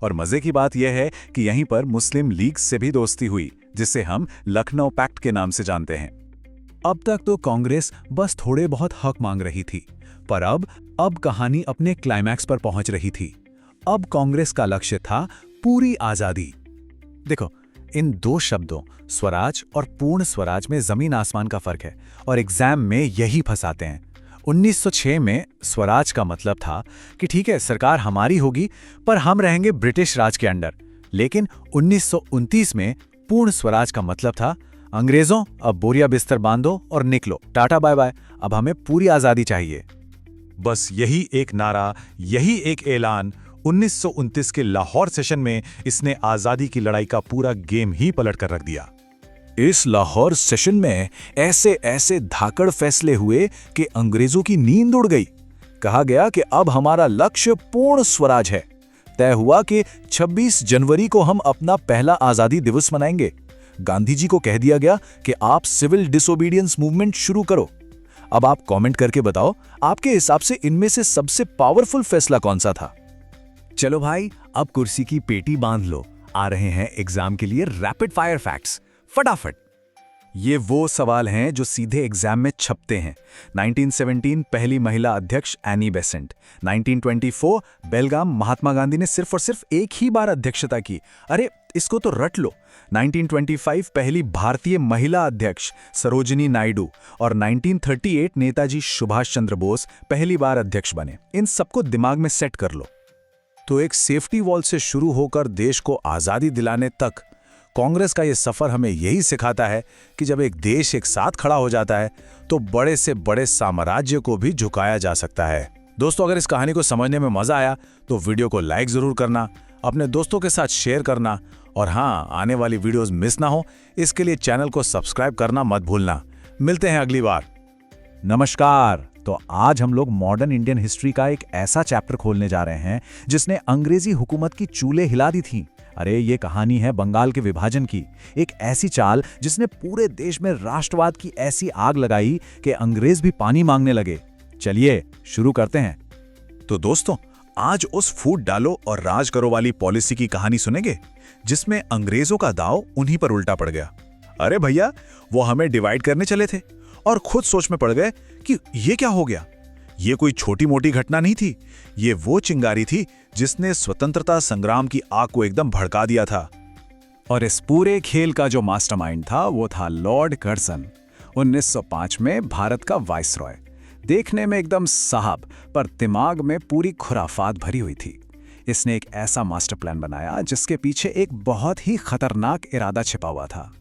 और मजे की बात यह है कि यहीं पर मुस्लिम लीग से भी दोस्ती हुई, जिसे हम लखनऊ पैक्ट के नाम से जानते हैं। अब तक तो कांग्रेस बस थोड़े बहुत हक मांग रही थी, पर अब कहानी अपने क्लाइमैक्स पर पहुंच रही थी। अब कांग्रेस का लक्ष्य था पूरी आजादी। देखो, इन दो शब्दों स्वराज और पूर्ण स्वराज में जमीन आसमान का फर्क है और एग्जाम में यही फंसाते हैं। 1906 में स्वराज का मतलब था कि ठीक है, सरकार हमारी होगी पर हम रहेंगे ब्रिटिश राज के अंडर। लेकिन 1929 में पूर्ण स्वराज का मतलब था अंग्रेजों अब बोरिया बिस्तर बांधो और निकलो, टाटा बाय बाय, अब हमें पूरी आजादी चाहिए। बस यही एक नारा, यही एक ऐलान 1929 के लाहौर सेशन में इसने आजादी की लड़ाई का पूरा गेम ही पलट कर रख दिया। इस लाहौर सेशन में ऐसे ऐसे धाकड़ फैसले हुए कि अंग्रेजों की नींद उड़ गई। कहा गया कि अब हमारा लक्ष्य पूर्ण स्वराज है। तय हुआ कि 26 जनवरी को हम अपना पहला आजादी दिवस मनाएंगे। गांधी जी को कह दिया गया कि आप सिविल डिसोबीडियंस मूवमेंट शुरू करो। अब आप कमेंट करके बताओ, आपके हिसाब से इनमें से सबसे पावरफुल फैसला कौन सा था? चलो भाई, अब कुर्सी की पेटी बांध लो, आ रहे हैं एग्जाम के लिए रैपिड फायर फैक्ट्स, फटाफट। ये वो सवाल हैं जो सीधे एग्जाम में छपते हैं। 1917 पहली महिला अध्यक्ष एनी बेसेंट। 1924 बेलगाम महात्मा गांधी ने सिर्फ और सिर्फ एक ही बार अध्यक्षता की। अरे इसको तो रट लो। 1925 पहली भारतीय महिला अध्यक्ष सरोजिनी नायडू और 1938 नेताजी सुभाष चंद्र बोस पहली बार अध्यक्ष बने। इन सबको दिमाग में सेट कर लो। तो एक सेफ्टी वॉल से शुरू होकर देश को आजादी दिलाने तक कांग्रेस का ये सफर हमें यही सिखाता है कि जब एक देश एक साथ खड़ा हो जाता है तो बड़े से बड़े साम्राज्य को भी झुकाया जा सकता है। दोस्तों, अगर इस कहानी को समझने में मजा आया तो वीडियो को लाइक जरूर करना, अपने दोस्तों के साथ शेयर करना और हाँ, आने वाली वीडियोस मिस ना हो इसके लिए चैनल को सब्सक्राइब करना मत भूलना। मिलते हैं अगली बार। नमस्कार। तो आज हम लोग मॉडर्न इंडियन हिस्ट्री का एक ऐसा चैप्टर खोलने जा रहे हैं जिसने अंग्रेजी हुकूमत की चूल्हे हिला दी थी। अरे ये कहानी है बंगाल के विभाजन की, एक ऐसी चाल जिसने पूरे देश में राष्ट्रवाद की ऐसी आग लगाई कि अंग्रेज भी पानी मांगने लगे। चलिए शुरू करते हैं। तो दोस्तों, आज उस फूट डालो और राज करो वाली पॉलिसी की कहानी सुनेंगे जिसमें अंग्रेजों का दांव उन्हीं पर उल्टा पड़ गया। अरे भैया, वो हमें डिवाइड करने चले थे और खुद सोच में पड़ गए कि ये क्या हो गया। ये कोई छोटी मोटी घटना नहीं थी, ये वो चिंगारी थी जिसने स्वतंत्रता संग्राम की आग को एकदम भड़का दिया था। और इस पूरे खेल का जो मास्टरमाइंड था वो था लॉर्ड कर्जन। 1905 में भारत का वाइसरॉय, देखने में एकदम साहब पर दिमाग में पूरी खुराफात भरी हुई थी। इसने एक ऐसा मास्टर प्लान बनाया जिसके पीछे एक बहुत ही खतरनाक इरादा छिपा हुआ था।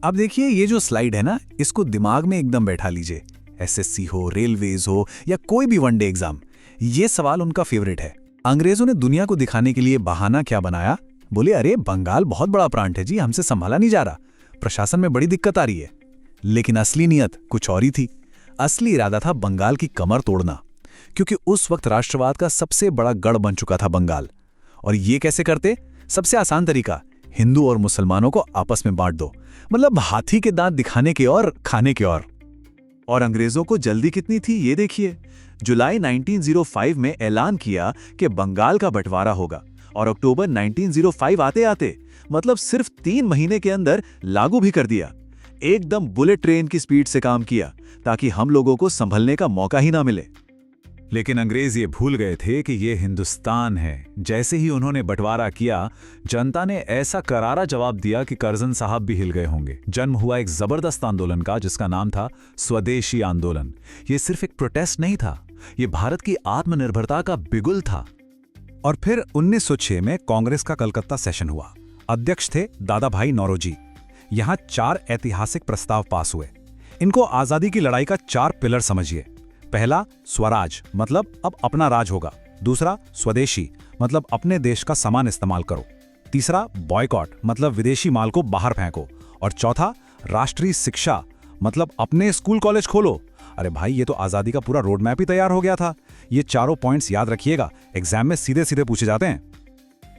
अब देखिए, ये जो स्लाइड है ना, इसको दिमाग में एकदम बैठा लीजिए। एसएससी हो, रेलवेज हो या कोई भी वनडे एग्जाम, ये सवाल उनका फेवरेट है। अंग्रेजों ने दुनिया को दिखाने के लिए बहाना क्या बनाया? बोले अरे बंगाल बहुत बड़ा प्रांत है जी, हमसे संभाला नहीं जा रहा, प्रशासन में बड़ी दिक्कत आ रही है। लेकिन असली नियत कुछ और ही थी। असली इरादा था बंगाल की कमर तोड़ना, क्योंकि उस वक्त राष्ट्रवाद का सबसे बड़ा गढ़ बन चुका था बंगाल। और ये कैसे करते? सबसे आसान तरीका, हिंदू और मुसलमानों को आपस में बांट दो, मतलब हाथी के दांत दिखाने के और खाने के और अंग्रेजों को जल्दी कितनी थी ये देखिए। जुलाई 1905 में ऐलान किया कि बंगाल का बंटवारा होगा और अक्टूबर 1905 आते आते, मतलब सिर्फ 3 महीने के अंदर लागू भी कर दिया। एकदम बुलेट ट्रेन की स्पीड से काम किया ताकि हम लोगों को संभलने का मौका ही ना मिले। लेकिन अंग्रेज ये भूल गए थे कि ये हिंदुस्तान है। जैसे ही उन्होंने बंटवारा किया, जनता ने ऐसा करारा जवाब दिया कि कर्जन साहब भी हिल गए होंगे। जन्म हुआ एक जबरदस्त आंदोलन का जिसका नाम था स्वदेशी आंदोलन। ये सिर्फ एक प्रोटेस्ट नहीं था, ये भारत की आत्मनिर्भरता का बिगुल था। और फिर 1906 में कांग्रेस का कलकत्ता सेशन हुआ। अध्यक्ष थे दादा भाई नौरोजी। यहां 4 ऐतिहासिक प्रस्ताव पास हुए। इनको आजादी की लड़ाई का 4 पिलर समझिए। पहला, स्वराज, मतलब अब अपना राज होगा। दूसरा, स्वदेशी, मतलब अपने देश का सामान इस्तेमाल करो। तीसरा, बॉयकॉट, मतलब विदेशी माल को बाहर फेंको। और चौथा, राष्ट्रीय शिक्षा, मतलब अपने स्कूल कॉलेज खोलो। अरे भाई, ये तो आजादी का पूरा रोड मैप ही तैयार हो गया था। ये चारों पॉइंट्स याद रखिएगा, एग्जाम में सीधे सीधे पूछे जाते हैं।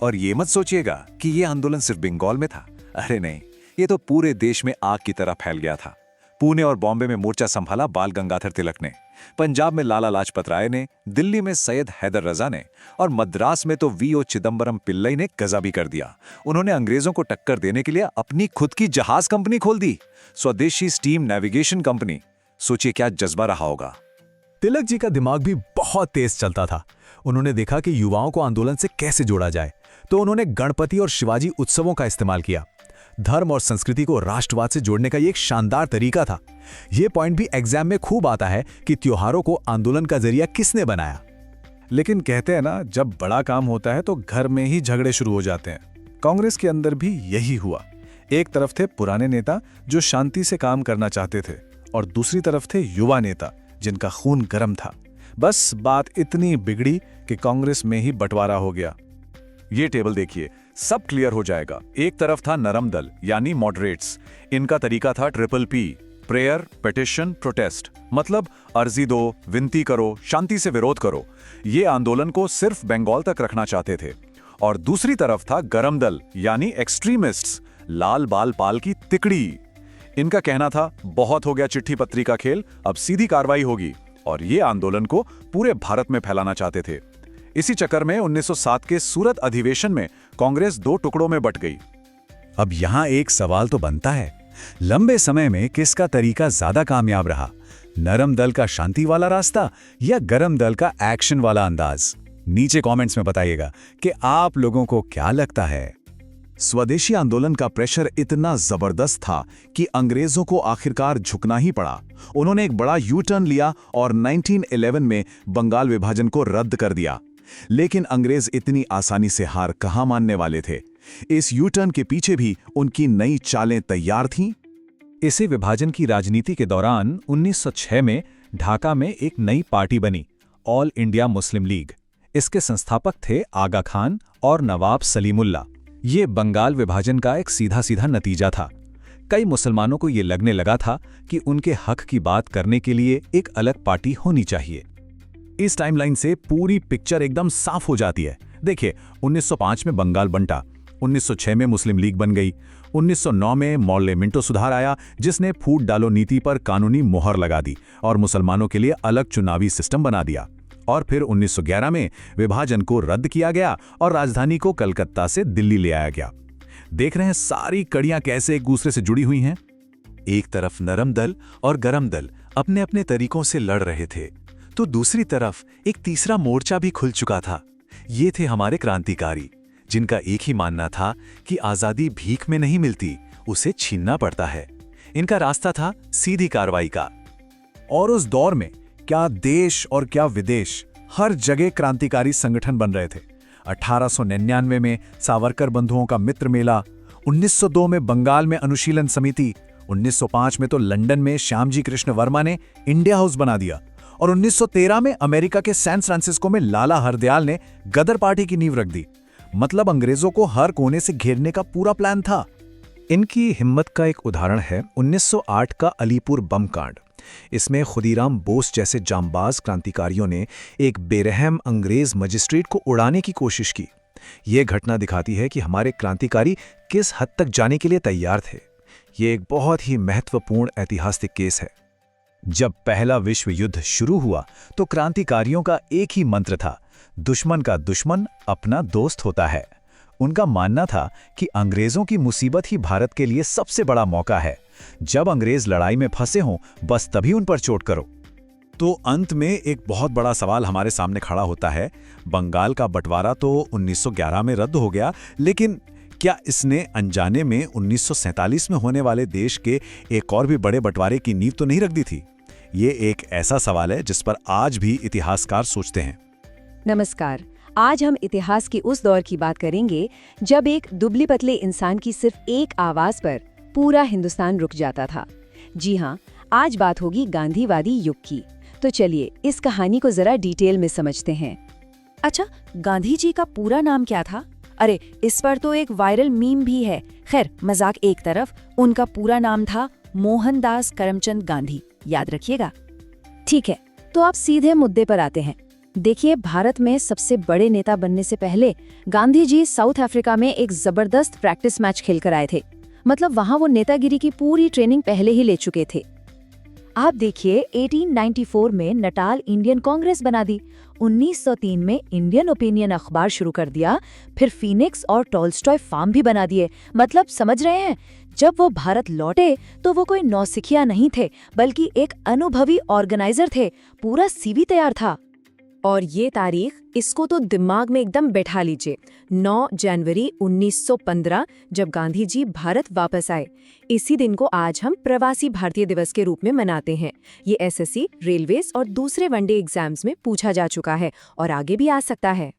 और ये मत सोचिएगा कि ये आंदोलन सिर्फ बंगाल में था। अरे नहीं, ये तो पूरे देश में आग की तरह फैल गया था। पुणे और बॉम्बे में मोर्चा संभाला बाल गंगाधर तिलक ने, पंजाब में लाला लाजपत राय ने, दिल्ली में सैयद हैदर रजा ने और मद्रास में तो वीओ चिदंबरम पिल्लई ने गजा भी कर दिया। उन्होंने अंग्रेजों को टक्कर देने के लिए अपनी खुद की जहाज कंपनी खोल दी, स्वदेशी स्टीम नेविगेशन कंपनी। सोचिए क्या जज्बा रहा होगा। तिलक जी का दिमाग भी बहुत तेज चलता था। उन्होंने देखा कि युवाओं को आंदोलन से कैसे जोड़ा जाए, तो उन्होंने गणपति और शिवाजी उत्सवों का इस्तेमाल किया। धर्म और संस्कृति को राष्ट्रवाद से जोड़ने का ये एक शानदार तरीका था। ये पॉइंट भी एग्जाम में खूब आता है कि त्योहारों को आंदोलन का जरिया किसने बनाया। लेकिन कहते हैं ना, जब बड़ा काम होता है तो घर में ही झगड़े शुरू हो जाते हैं। कांग्रेस के अंदर भी यही हुआ। एक तरफ थे पुराने नेता जो शांति से काम करना चाहते थे, और दूसरी तरफ थे युवा नेता जिनका खून गर्म था। बस बात इतनी बिगड़ी कि कांग्रेस में ही बंटवारा हो गया। ये टेबल देखिए, सब क्लियर हो जाएगा। एक तरफ था नरम दल यानी मॉडरेट्स। इनका तरीका था triple P, prayer, petition, protest. मतलब अर्जी दो, विनती करो, शांति से विरोध करो। ये आंदोलन को सिर्फ बंगाल तक रखना चाहते थे। और दूसरी तरफ था गरम दल यानी एक्सट्रीमिस्ट्स, लाल बाल पाल की तिकड़ी। इनका कहना था बहुत हो गया चिट्ठी पत्री का खेल, अब सीधी कार्रवाई होगी। और ये आंदोलन को पूरे भारत में फैलाना चाहते थे। इसी चक्कर में 1907 के सूरत अधिवेशन में कांग्रेस 2 टुकड़ों में बंट गई। अब यहां एक सवाल तो बनता है, लंबे समय में किसका तरीका ज्यादा कामयाब रहा? नरम दल का शांति वाला रास्ता या गरम दल का एक्शन वाला अंदाज? नीचे कमेंट्स में बताइएगा कि आप लोगों को क्या लगता है। स्वदेशी आंदोलन का प्रेशर इतना जबरदस्त था कि अंग्रेजों को आखिरकार झुकना ही पड़ा। उन्होंने एक बड़ा यू टर्न लिया और 1911 में बंगाल विभाजन को रद्द कर दिया। लेकिन अंग्रेज इतनी आसानी से हार कहां मानने वाले थे। इस यू टर्न के पीछे भी उनकी नई चालें तैयार थीं। इसी विभाजन की राजनीति के दौरान 1906 में ढाका में एक नई पार्टी बनी, ऑल इंडिया मुस्लिम लीग। इसके संस्थापक थे आगा खान और नवाब सलीमुल्लाह। ये बंगाल विभाजन का एक सीधा सीधा नतीजा था। कई मुसलमानों को ये लगने लगा था कि उनके हक की बात करने के लिए एक अलग पार्टी होनी चाहिए। इस टाइमलाइन से पूरी पिक्चर एकदम साफ हो जाती है। देखिए, 1905 में बंगाल बंटा, 1906 में मुस्लिम लीग बन गई, 1909 में मौर्ले मिंटो सुधार आया जिसने फूट डालो नीति पर कानूनी मोहर लगा दी और मुसलमानों के लिए अलग चुनावी सिस्टम बना दिया। और फिर 1911 में विभाजन को रद्द किया गया और राजधानी को कलकत्ता से दिल्ली ले आया गया। देख रहे हैं सारी कड़ियां कैसे एक दूसरे से जुड़ी हुई हैं। एक तरफ नरम दल और गरम दल अपने अपने तरीकों से लड़ रहे थे, तो दूसरी तरफ एक तीसरा मोर्चा भी खुल चुका था। ये थे हमारे क्रांतिकारी, जिनका एक ही मानना था कि आजादी भीख में नहीं मिलती, उसे छीनना पड़ता है। इनका रास्ता था सीधी कार्रवाई का। और उस दौर में क्या देश और क्या विदेश, हर जगह क्रांतिकारी संगठन बन रहे थे। 1899 में सावरकर बंधुओं का मित्र मेला, 1902 में बंगाल में अनुशीलन समिति, 1905 में तो लंदन में श्यामजी कृष्ण वर्मा ने इंडिया हाउस बना दिया और 1913 में अमेरिका के सैन फ्रांसिस्को में लाला हरदयाल ने गदर पार्टी की नींव रख दी। मतलब अंग्रेजों को हर कोने से घेरने का पूरा प्लान था। इनकी हिम्मत का एक उदाहरण है 1908 का अलीपुर बम कांड। इसमें खुदीराम बोस जैसे जांबाज क्रांतिकारियों ने एक बेरहम अंग्रेज मजिस्ट्रेट को उड़ाने की कोशिश की। यह घटना दिखाती है कि हमारे क्रांतिकारी किस हद तक जाने के लिए तैयार थे। ये एक बहुत ही महत्वपूर्ण ऐतिहासिक केस है। जब पहला विश्व युद्ध शुरू हुआ तो क्रांतिकारियों का एक ही मंत्र था, दुश्मन का दुश्मन अपना दोस्त होता है। उनका मानना था कि अंग्रेजों की मुसीबत ही भारत के लिए सबसे बड़ा मौका है। जब अंग्रेज लड़ाई में फंसे हों, बस तभी उन पर चोट करो। तो अंत में एक बहुत बड़ा सवाल हमारे सामने खड़ा होता है। बंगाल का बंटवारा तो 1911 में रद्द हो गया, लेकिन क्या इसने अनजाने में 1947 में होने वाले देश के एक और भी बड़े बंटवारे की नींव तो नहीं रख दी थी? ये एक ऐसा सवाल है जिस पर आज भी इतिहासकार सोचते हैं। नमस्कार। आज हम इतिहास की उस दौर की बात करेंगे जब एक दुबले पतले इंसान की सिर्फ एक आवाज पर पूरा हिंदुस्तान रुक जाता था। जी हाँ, आज बात होगी गांधीवादी युग की। तो चलिए इस कहानी को जरा डिटेल में समझते हैं। अच्छा, गांधी जी का पूरा नाम क्या था? अरे, इस पर तो एक वायरल मीम भी है। खैर, मजाक एक तरफ, उनका पूरा नाम था मोहनदास करमचंद गांधी। याद रखिएगा। ठीक है, तो आप सीधे मुद्दे पर आते हैं। देखिए, भारत में सबसे बड़े नेता बनने से पहले गांधी जी साउथ अफ्रीका में एक जबरदस्त प्रैक्टिस मैच खेलकर आए थे। मतलब वहां वो नेतागिरी की पूरी ट्रेनिंग पहले ही ले चुके थे। आप देखिए, 1894 में नटाल इंडियन कांग्रेस बना दी, 1903 में इंडियन ओपिनियन अखबार शुरू कर दिया, फिर फीनिक्स और टॉल्स्टॉय फार्म भी बना दिए। मतलब समझ रहे हैं, जब वो भारत लौटे तो वो कोई नौसिखिया नहीं थे, बल्कि एक अनुभवी ऑर्गेनाइजर थे। पूरा सीवी तैयार था। और ये तारीख, इसको तो दिमाग में एकदम बैठा लीजिए। 9 जनवरी 1915 जब गांधी जी भारत वापस आए। इसी दिन को आज हम प्रवासी भारतीय दिवस के रूप में मनाते हैं। ये एसएससी, रेलवेज और दूसरे वनडे एग्जाम्स में पूछा जा चुका है और आगे भी आ सकता है।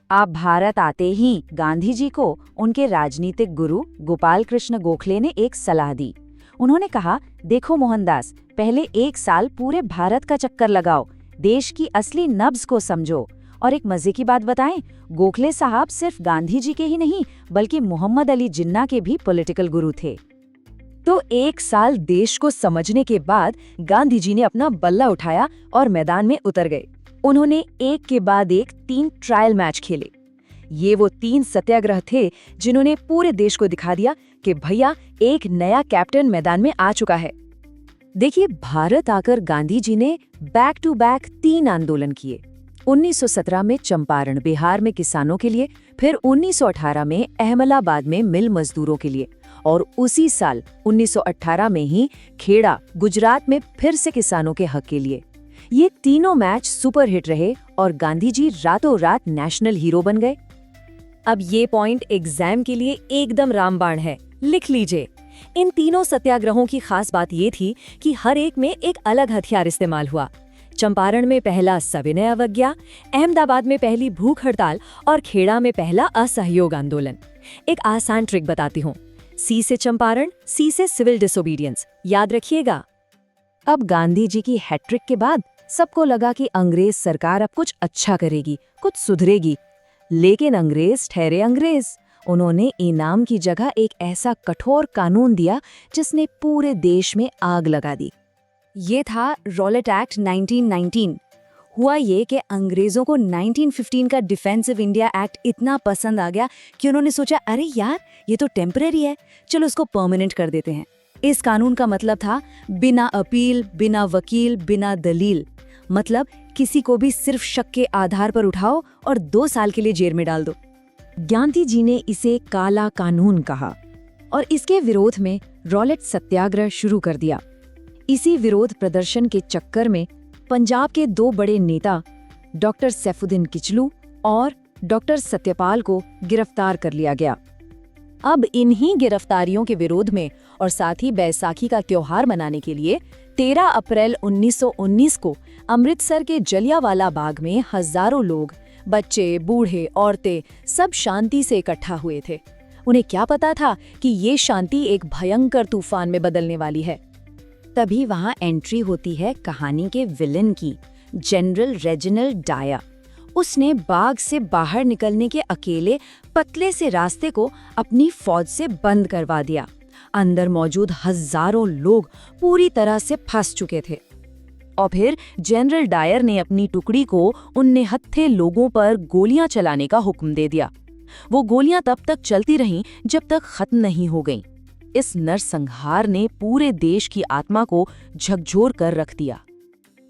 आप भारत आते ही गांधी जी को उनके राजनीतिक गुरु गोपाल कृष्ण गोखले ने एक सलाह दी। उन्होंने कहा, देखो मोहनदास, पहले 1 साल पूरे भारत का चक्कर लगाओ, देश की असली नब्ज को समझो। और एक मजे की बात बताएं, गोखले साहब सिर्फ गांधी जी के ही नहीं बल्कि मोहम्मद अली जिन्ना के भी पॉलिटिकल गुरु थे। तो 1 साल देश को समझने के बाद गांधी जी ने अपना बल्ला उठाया और मैदान में उतर गए। उन्होंने एक के बाद एक 3 ट्रायल मैच खेले। ये वो 3 सत्याग्रह थे जिन्होंने पूरे देश को दिखा दिया कि भैया एक नया कैप्टन मैदान में आ चुका है। देखिए, भारत आकर गांधी जी ने बैक टू बैक 3 आंदोलन किए। 1917 में चंपारण बिहार में किसानों के लिए, फिर 1918 में अहमदाबाद में मिल मजदूरों के लिए, और उसी साल 1918 में ही खेड़ा गुजरात में फिर से किसानों के हक के लिए। ये तीनों मैच सुपरहिट रहे और गांधी जी रातों रात नेशनल हीरो बन गए। अब ये पॉइंट एग्जाम के लिए एकदम रामबाण है, लिख लीजिए। इन तीनों सत्याग्रहों की खास बात ये थी कि हर एक में एक अलग हथियार इस्तेमाल हुआ। चंपारण में पहला सविनय अवज्ञा, अहमदाबाद में पहली भूख हड़ताल और खेड़ा में पहला असहयोग आंदोलन। एक आसान ट्रिक बताती हूँ, सी से चंपारण, सी से सिविल डिसोबीडियंस, याद रखिएगा। अब गांधी जी की हैट्रिक के बाद सबको लगा कि अंग्रेज सरकार अब कुछ अच्छा करेगी, कुछ सुधरेगी। लेकिन अंग्रेज ठहरे अंग्रेज। उन्होंने इनाम की जगह एक ऐसा कठोर कानून दिया जिसने पूरे देश में आग लगा दी। ये था रॉलेट एक्ट 1919। हुआ ये कि अंग्रेजों को 1915 का डिफेंसिव इंडिया एक्ट इतना पसंद आ गया कि उन्होंने सोचा, अरे यार ये तो टेम्परेरी है, चलो इसको परमानेंट कर देते हैं। इस कानून का मतलब था बिना अपील, बिना वकील, बिना दलील। मतलब किसी को भी सिर्फ शक के आधार पर उठाओ और 2 साल के लिए जेल में डाल दो। गांधी जी ने इसे काला कानून कहा और इसके विरोध में रॉलेट सत्याग्रह शुरू कर दिया। इसी विरोध प्रदर्शन के चक्कर में पंजाब के 2 बड़े नेता डॉक्टर सैफुद्दीन किचलू और डॉक्टर सत्यपाल को गिरफ्तार कर लिया गया। अब इन्हीं गिरफ्तारियों के विरोध में और साथ ही बैसाखी का त्योहार मनाने के लिए 13 अप्रैल 1919 को अमृतसर के जलियांवाला बाग में हजारों लोग, बच्चे, बूढ़े, औरतें सब शांति से इकट्ठा हुए थे। उन्हें क्या पता था कि ये शांति एक भयंकर तूफान में बदलने वाली है। तभी वहां एंट्री होती है कहानी के विलेन की, जनरल रेजिनाल्ड डायर। उसने बाग से बाहर निकलने के अकेले पतले से रास्ते को अपनी फौज से बंद करवा दिया। अंदर मौजूद हजारों लोग पूरी तरह से फंस चुके थे। और फिर जनरल डायर ने अपनी टुकड़ी को उन निहत्थे लोगों पर गोलियां चलाने का हुक्म दे दिया। वो गोलियां तब तक चलती रहीं जब तक खत्म नहीं हो गईं। इस नरसंहार ने पूरे देश की आत्मा को झकझोर कर रख दिया।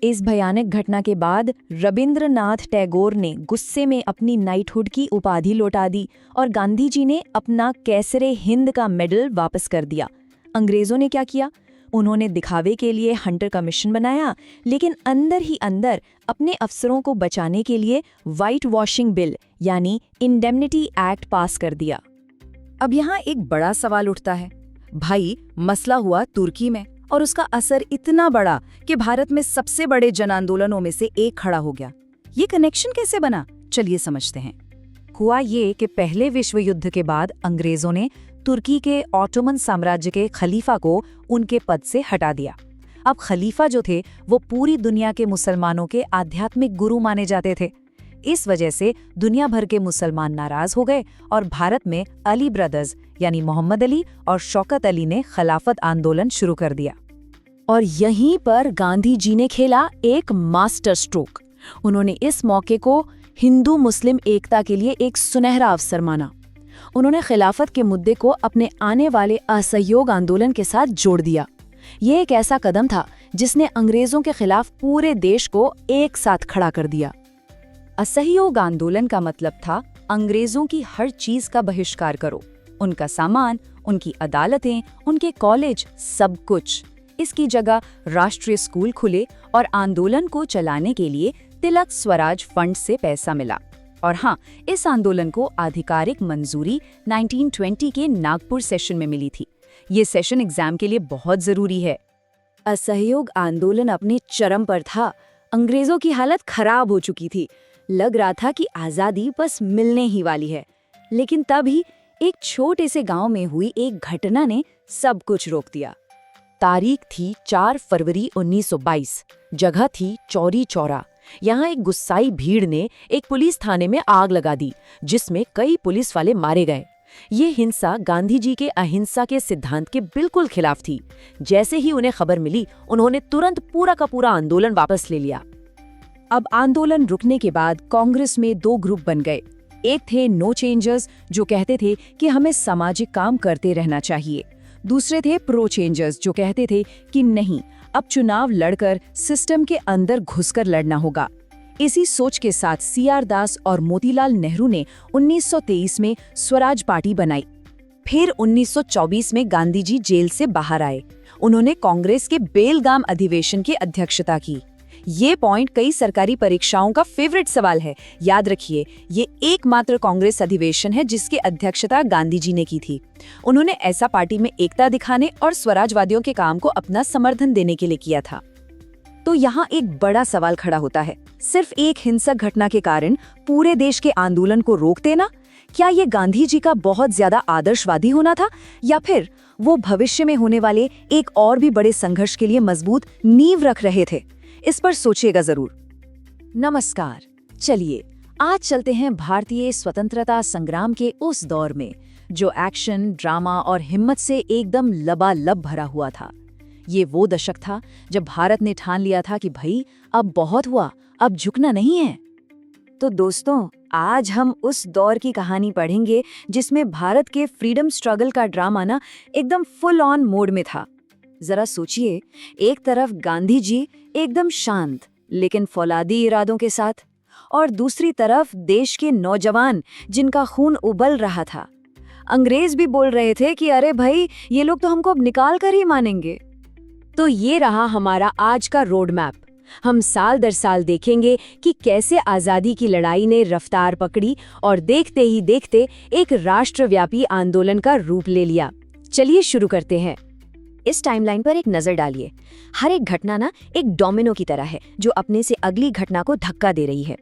इस भयानक घटना के बाद रविंद्रनाथ टैगोर ने गुस्से में अपनी नाइटहुड की उपाधि लौटा दी और गांधी जी ने अपना कैसरे हिंद का मेडल वापस कर दिया। अंग्रेजों ने क्या किया? उन्होंने दिखावे के लिए हंटर कमीशन बनाया, लेकिन अंदर ही अंदर अपने अफसरों को बचाने के लिए व्हाइट वॉशिंग बिल यानी इंडेमनिटी एक्ट पास कर दिया। अब यहाँ एक बड़ा सवाल उठता है, भाई मसला हुआ तुर्की में और उसका असर इतना बड़ा कि भारत में सबसे बड़े जन आंदोलनों में से एक खड़ा हो गया। ये कनेक्शन कैसे बना? चलिए समझते हैं। हुआ ये कि पहले विश्व युद्ध के बाद अंग्रेजों ने तुर्की के ऑटोमन साम्राज्य के खलीफा को उनके पद से हटा दिया। अब खलीफा जो थे वो पूरी दुनिया के मुसलमानों के आध्यात्मिक गुरु माने जाते थे। इस वजह से दुनिया भर के मुसलमान नाराज हो गए और भारत में अली ब्रदर्स यानी मोहम्मद अली और शौकत अली ने खिलाफत आंदोलन शुरू कर दिया। और यहीं पर गांधी जी ने खेला एक मास्टर स्ट्रोक। उन्होंने इस मौके को हिंदू मुस्लिम एकता के लिए एक सुनहरा अवसर माना। उन्होंने खिलाफत के मुद्दे को अपने आने वाले असहयोग आंदोलन के साथ जोड़ दिया। ये एक ऐसा कदम था जिसने अंग्रेजों के खिलाफ पूरे देश को एक साथ खड़ा कर दिया। असहयोग आंदोलन का मतलब था अंग्रेजों की हर चीज का बहिष्कार करो, उनका सामान, उनकी अदालतें, उनके कॉलेज, सब कुछ। इसकी जगह राष्ट्रीय स्कूल खुले और आंदोलन को चलाने के लिए तिलक स्वराज फंड से पैसा मिला। और हाँ, इस आंदोलन को आधिकारिक मंजूरी 1920 के नागपुर सेशन में मिली थी। ये सेशन एग्जाम के लिए बहुत जरूरी है। असहयोग आंदोलन अपने चरम पर था। अंग्रेजों की हालत खराब हो चुकी थी। लग रहा था कि आजादी बस मिलने ही वाली है। लेकिन तभी एक छोटे से गांव में हुई एक घटना ने सब कुछ रोक दिया। तारीख थी 4 फरवरी 1922। जगह थी चौरी चौरा। यहाँ एक गुस्साई भीड़ ने एक पुलिस थाने में आग लगा दी, जिसमें कई पुलिस वाले मारे गए। ये हिंसा गांधी जी के अहिंसा के सिद्धांत के बिल्कुल खिलाफ थी। जैसे ही उन्हें खबर मिली, उन्होंने तुरंत पूरा का पूरा आंदोलन वापस ले लिया। अब आंदोलन रुकने के बाद कांग्रेस में 2 ग्रुप बन गए। एक थे नो चेंजर्स, जो कहते थे कि हमें सामाजिक काम करते रहना चाहिए। दूसरे थे प्रो चेंजर्स, जो कहते थे कि नहीं, अब चुनाव लड़कर सिस्टम के अंदर घुसकर लड़ना होगा। इसी सोच के साथ CR दास और मोतीलाल नेहरू ने 1923 में स्वराज पार्टी बनाई। फिर 1924 में गांधी जी जेल से बाहर आए। उन्होंने कांग्रेस के बेलगाम अधिवेशन की अध्यक्षता की। ये पॉइंट कई सरकारी परीक्षाओं का फेवरेट सवाल है। याद रखिए, ये एकमात्र कांग्रेस अधिवेशन है जिसकी अध्यक्षता गांधी जी ने की थी। उन्होंने ऐसा पार्टी में एकता दिखाने और स्वराजवादियों के काम को अपना समर्थन देने के लिए किया था। तो यहाँ एक बड़ा सवाल खड़ा होता है, सिर्फ एक हिंसक घटना के कारण पूरे देश के आंदोलन को रोक देना, क्या ये गांधी जी का बहुत ज्यादा आदर्शवादी होना था, या फिर वो भविष्य में होने वाले एक और भी बड़े संघर्ष के लिए मजबूत नींव रख रहे थे? इस पर सोचिएगा जरूर। नमस्कार, चलिए आज चलते हैं भारतीय स्वतंत्रता संग्राम के उस दौर में जो एक्शन, ड्रामा और हिम्मत से एकदम लबालब भरा हुआ था। ये वो दशक था जब भारत ने ठान लिया था कि भाई अब बहुत हुआ, अब झुकना नहीं है। तो दोस्तों, आज हम उस दौर की कहानी पढ़ेंगे जिसमें भारत के फ्रीडम स्ट्रगल का ड्रामा ना एकदम फुल ऑन मोड में था। जरा सोचिए, एक तरफ गांधी जी एकदम शांत लेकिन फौलादी इरादों के साथ, और दूसरी तरफ देश के नौजवान जिनका खून उबल रहा था। अंग्रेज भी बोल रहे थे कि अरे भाई, ये लोग तो हमको अब निकाल कर ही मानेंगे। तो ये रहा हमारा आज का रोड मैप। हम साल दर साल देखेंगे कि कैसे आज़ादी की लड़ाई ने रफ्तार पकड़ी और देखते ही देखते एक राष्ट्रव्यापी आंदोलन का रूप ले लिया। चलिए शुरू करते हैं। इस टाइमलाइन पर एक नजर डालिए। हर एक घटना ना एक डोमिनो की तरह है जो अपने से अगली घटना को धक्का दे रही है।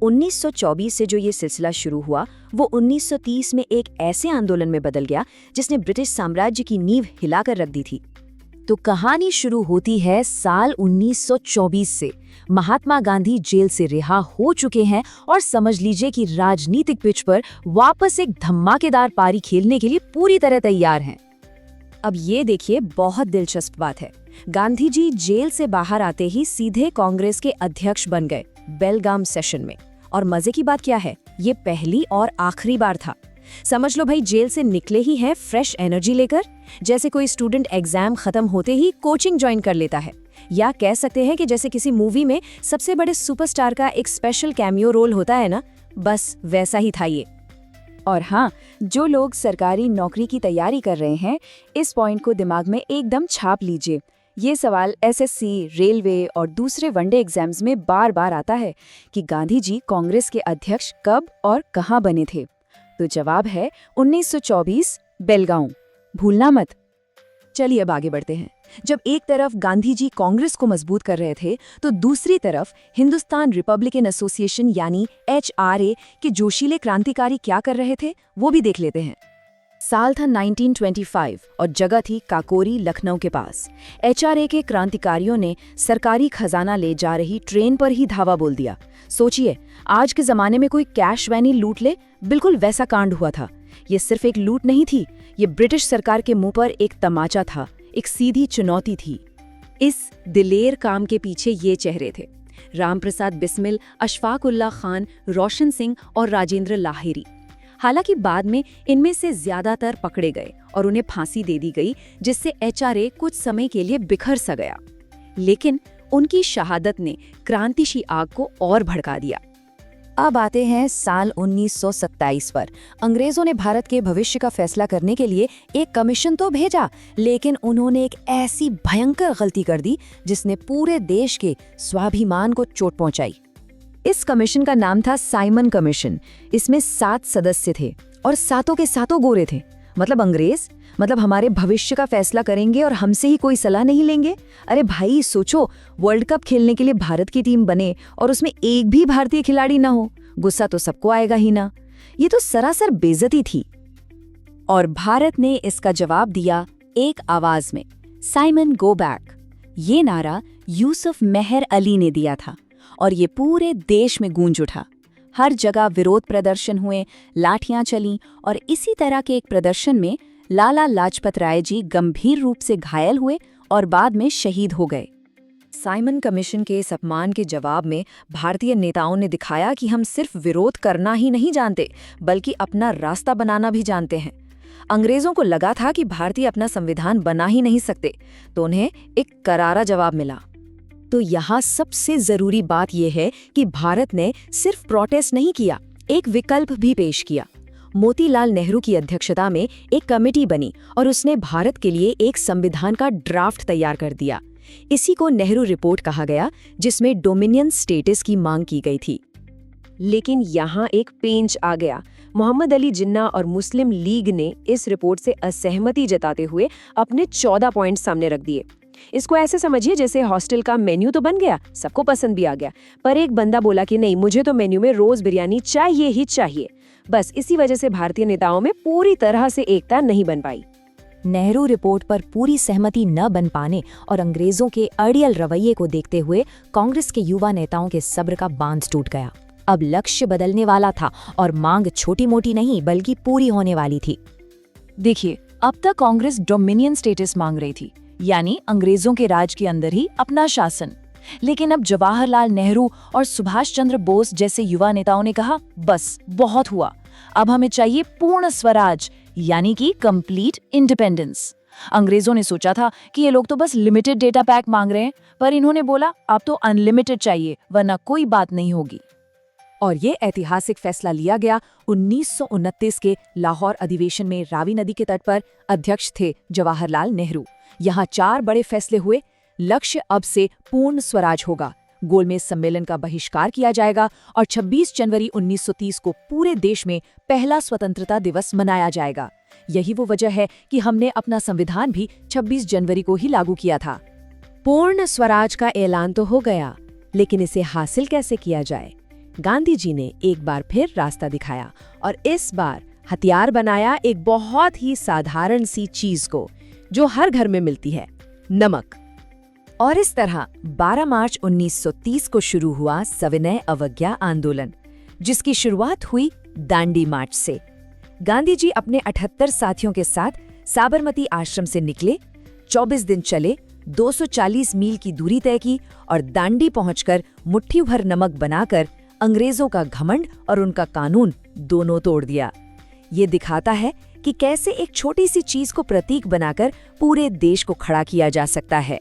1924 से जो ये सिलसिला शुरू हुआ, वो 1930 में एक ऐसे आंदोलन में बदल गया जिसने ब्रिटिश साम्राज्य की नींव हिलाकर रख दी थी। तो कहानी शुरू होती है साल 1924 से। महात्मा गांधी जेल से रिहा हो चुके हैं और समझ लीजिए कि राजनीतिक पिच पर वापस एक धमाकेदार पारी खेलने के लिए पूरी तरह तैयार हैं। अब ये देखिए, बहुत दिलचस्प बात है, गांधी जी जेल से बाहर आते ही सीधे कांग्रेस के अध्यक्ष बन गए बेलगाम सेशन में। और मजे की बात क्या है, ये पहली और आखिरी बार था। समझ लो भाई, जेल से निकले ही हैं फ्रेश एनर्जी लेकर, जैसे कोई स्टूडेंट एग्जाम खत्म होते ही कोचिंग ज्वाइन कर लेता है, या कह सकते हैं कि जैसे किसी मूवी में सबसे बड़े सुपरस्टार का एक स्पेशल कैमियो रोल होता है ना, बस वैसा ही था ये। और हाँ, जो लोग सरकारी नौकरी की तैयारी कर रहे हैं, इस पॉइंट को दिमाग में एकदम छाप लीजिए। ये सवाल SSC, रेलवे और दूसरे वनडे एग्जाम्स में बार बार आता है कि गांधी जी कांग्रेस के अध्यक्ष कब और कहाँ बने थे। तो जवाब है 1924 बेलगांव, भूलना मत। चलिए अब आगे बढ़ते हैं। जब एक तरफ गांधी जी कांग्रेस को मजबूत कर रहे थे, तो दूसरी तरफ हिंदुस्तान रिपब्लिकन एसोसिएशन यानी HRA के जोशीले क्रांतिकारी क्या कर रहे थे, वो भी देख लेते हैं। साल था 1925 और जगह थी काकोरी, लखनऊ के पास। HRA के क्रांतिकारियों ने सरकारी खजाना ले जा रही ट्रेन पर ही धावा बोल दिया। सोचिए, आज के जमाने में कोई कैश वैन ही लूट ले, बिल्कुल वैसा कांड हुआ था। ये सिर्फ एक लूट नहीं थी, ये ब्रिटिश सरकार के मुंह पर एक तमाचा था, एक सीधी चुनौती थी। इस दिलेर काम के पीछे ये चेहरे थे: रामप्रसाद बिस्मिल, अशफाक उल्लाह खान, रोशन सिंह और राजेंद्र लाहिरी। हालांकि बाद में इनमें से ज्यादातर पकड़े गए और उन्हें फांसी दे दी गई, जिससे HRA कुछ समय के लिए बिखर सा गया। लेकिन उनकी शहादत ने क्रांतिशी आग को और भड़का दिया। अब आते हैं साल 1927 पर। अंग्रेजों ने भारत के भविष्य का फैसला करने के लिए एक कमीशन तो भेजा, लेकिन उन्होंने एक ऐसी भयंकर गलती कर दी जिसने पूरे देश के स्वाभिमान को चोट पहुंचाई। इस कमीशन का नाम था साइमन कमीशन। इसमें 7 सदस्य थे और सातों के सातों गोरे थे। मतलब अंग्रेज, मतलब हमारे भविष्य का फैसला करेंगे और हमसे ही कोई सलाह नहीं लेंगे। अरे भाई सोचो, वर्ल्ड कप खेलने के लिए भारत की टीम बने और उसमें एक भी भारतीय खिलाड़ी ना हो, गुस्सा तो सबको आएगा ही ना। ये तो सरासर बेइज्जती थी। और भारत ने इसका जवाब दिया एक आवाज में, साइमन गो बैक। ये नारा यूसुफ मेहर अली ने दिया था और ये पूरे देश में गूंज उठा। हर जगह विरोध प्रदर्शन हुए, लाठियां चलीं और इसी तरह के एक प्रदर्शन में लाला लाजपत राय जी गंभीर रूप से घायल हुए और बाद में शहीद हो गए। साइमन कमीशन के इस अपमान के जवाब में भारतीय नेताओं ने दिखाया कि हम सिर्फ विरोध करना ही नहीं जानते, बल्कि अपना रास्ता बनाना भी जानते हैं। अंग्रेजों को लगा था कि भारतीय अपना संविधान बना ही नहीं सकते, तो उन्हें एक करारा जवाब मिला। तो यहाँ सबसे जरूरी बात यह है कि भारत ने सिर्फ प्रोटेस्ट नहीं किया, एक विकल्प भी पेश किया। मोतीलाल नेहरू की अध्यक्षता में एक कमेटी बनी और उसने भारत के लिए एक संविधान का ड्राफ्ट तैयार कर दिया। इसी को नेहरू रिपोर्ट कहा गया, जिसमें डोमिनियन स्टेटस की मांग की गई थी। लेकिन यहाँ एक पेंच आ गया। मोहम्मद अली जिन्ना और मुस्लिम लीग ने इस रिपोर्ट से असहमति जताते हुए अपने 14 पॉइंट सामने रख दिए। इसको ऐसे समझिए जैसे हॉस्टल का मेन्यू तो बन गया, सबको पसंद भी आ गया, पर एक बंदा बोला कि नहीं, मुझे तो मेन्यू में रोज बिरयानी चाहिए ही चाहिए। बस इसी वजह से भारतीय नेताओं में पूरी तरह से एकता नहीं बन पाई। नेहरू रिपोर्ट पर पूरी सहमति न बन पाने और अंग्रेजों के अड़ियल रवैये को देखते हुए कांग्रेस के युवा नेताओं के सब्र का बांध टूट गया। अब लक्ष्य बदलने वाला था और मांग छोटी मोटी नहीं बल्कि पूरी होने वाली थी। देखिए, अब तक कांग्रेस डोमिनियन स्टेटस मांग रही थी, यानी अंग्रेजों के राज के अंदर ही अपना शासन। लेकिन अब जवाहरलाल नेहरू और सुभाष चंद्र बोस जैसे युवा नेताओं ने कहा, बस बहुत हुआ, अब हमें चाहिए पूर्ण स्वराज, यानी कि कंप्लीट इंडिपेंडेंस। अंग्रेजों ने सोचा था कि ये लोग तो बस लिमिटेड डेटा पैक मांग रहे हैं, पर इन्होंने बोला अब तो अनलिमिटेड चाहिए, वरना कोई बात नहीं होगी। और ये ऐतिहासिक फैसला लिया गया 1929 के लाहौर अधिवेशन में। रावी नदी के तट पर अध्यक्ष थे जवाहरलाल नेहरू। यहाँ 4 बड़े फैसले हुए। लक्ष्य अब से पूर्ण स्वराज होगा, गोलमेज सम्मेलन का बहिष्कार किया जाएगा और 26 जनवरी 1930 को पूरे देश में पहला स्वतंत्रता दिवस मनाया जाएगा। यही वो वजह है कि हमने अपना संविधान भी 26 जनवरी को ही लागू किया था। पूर्ण स्वराज का ऐलान तो हो गया, लेकिन इसे हासिल कैसे किया जाए? गांधी जी ने एक बार फिर रास्ता दिखाया और इस बार हथियार बनाया एक बहुत ही साधारण सी चीज को, जो हर घर में मिलती है, नमक। और इस तरह 12 मार्च 1930 को शुरू हुआ सविनय अवज्ञा आंदोलन, जिसकी शुरुआत हुई दांडी मार्च से। गांधी जी अपने 78 साथियों के साथ साबरमती आश्रम से निकले, 24 दिन चले, 240 मील की दूरी तय की और दांडी पहुंचकर मुट्ठी भर नमक बनाकर अंग्रेजों का घमंड और उनका कानून दोनों तोड़ दिया। ये दिखाता है कि कैसे एक छोटी सी चीज को प्रतीक बनाकर पूरे देश को खड़ा किया जा सकता है।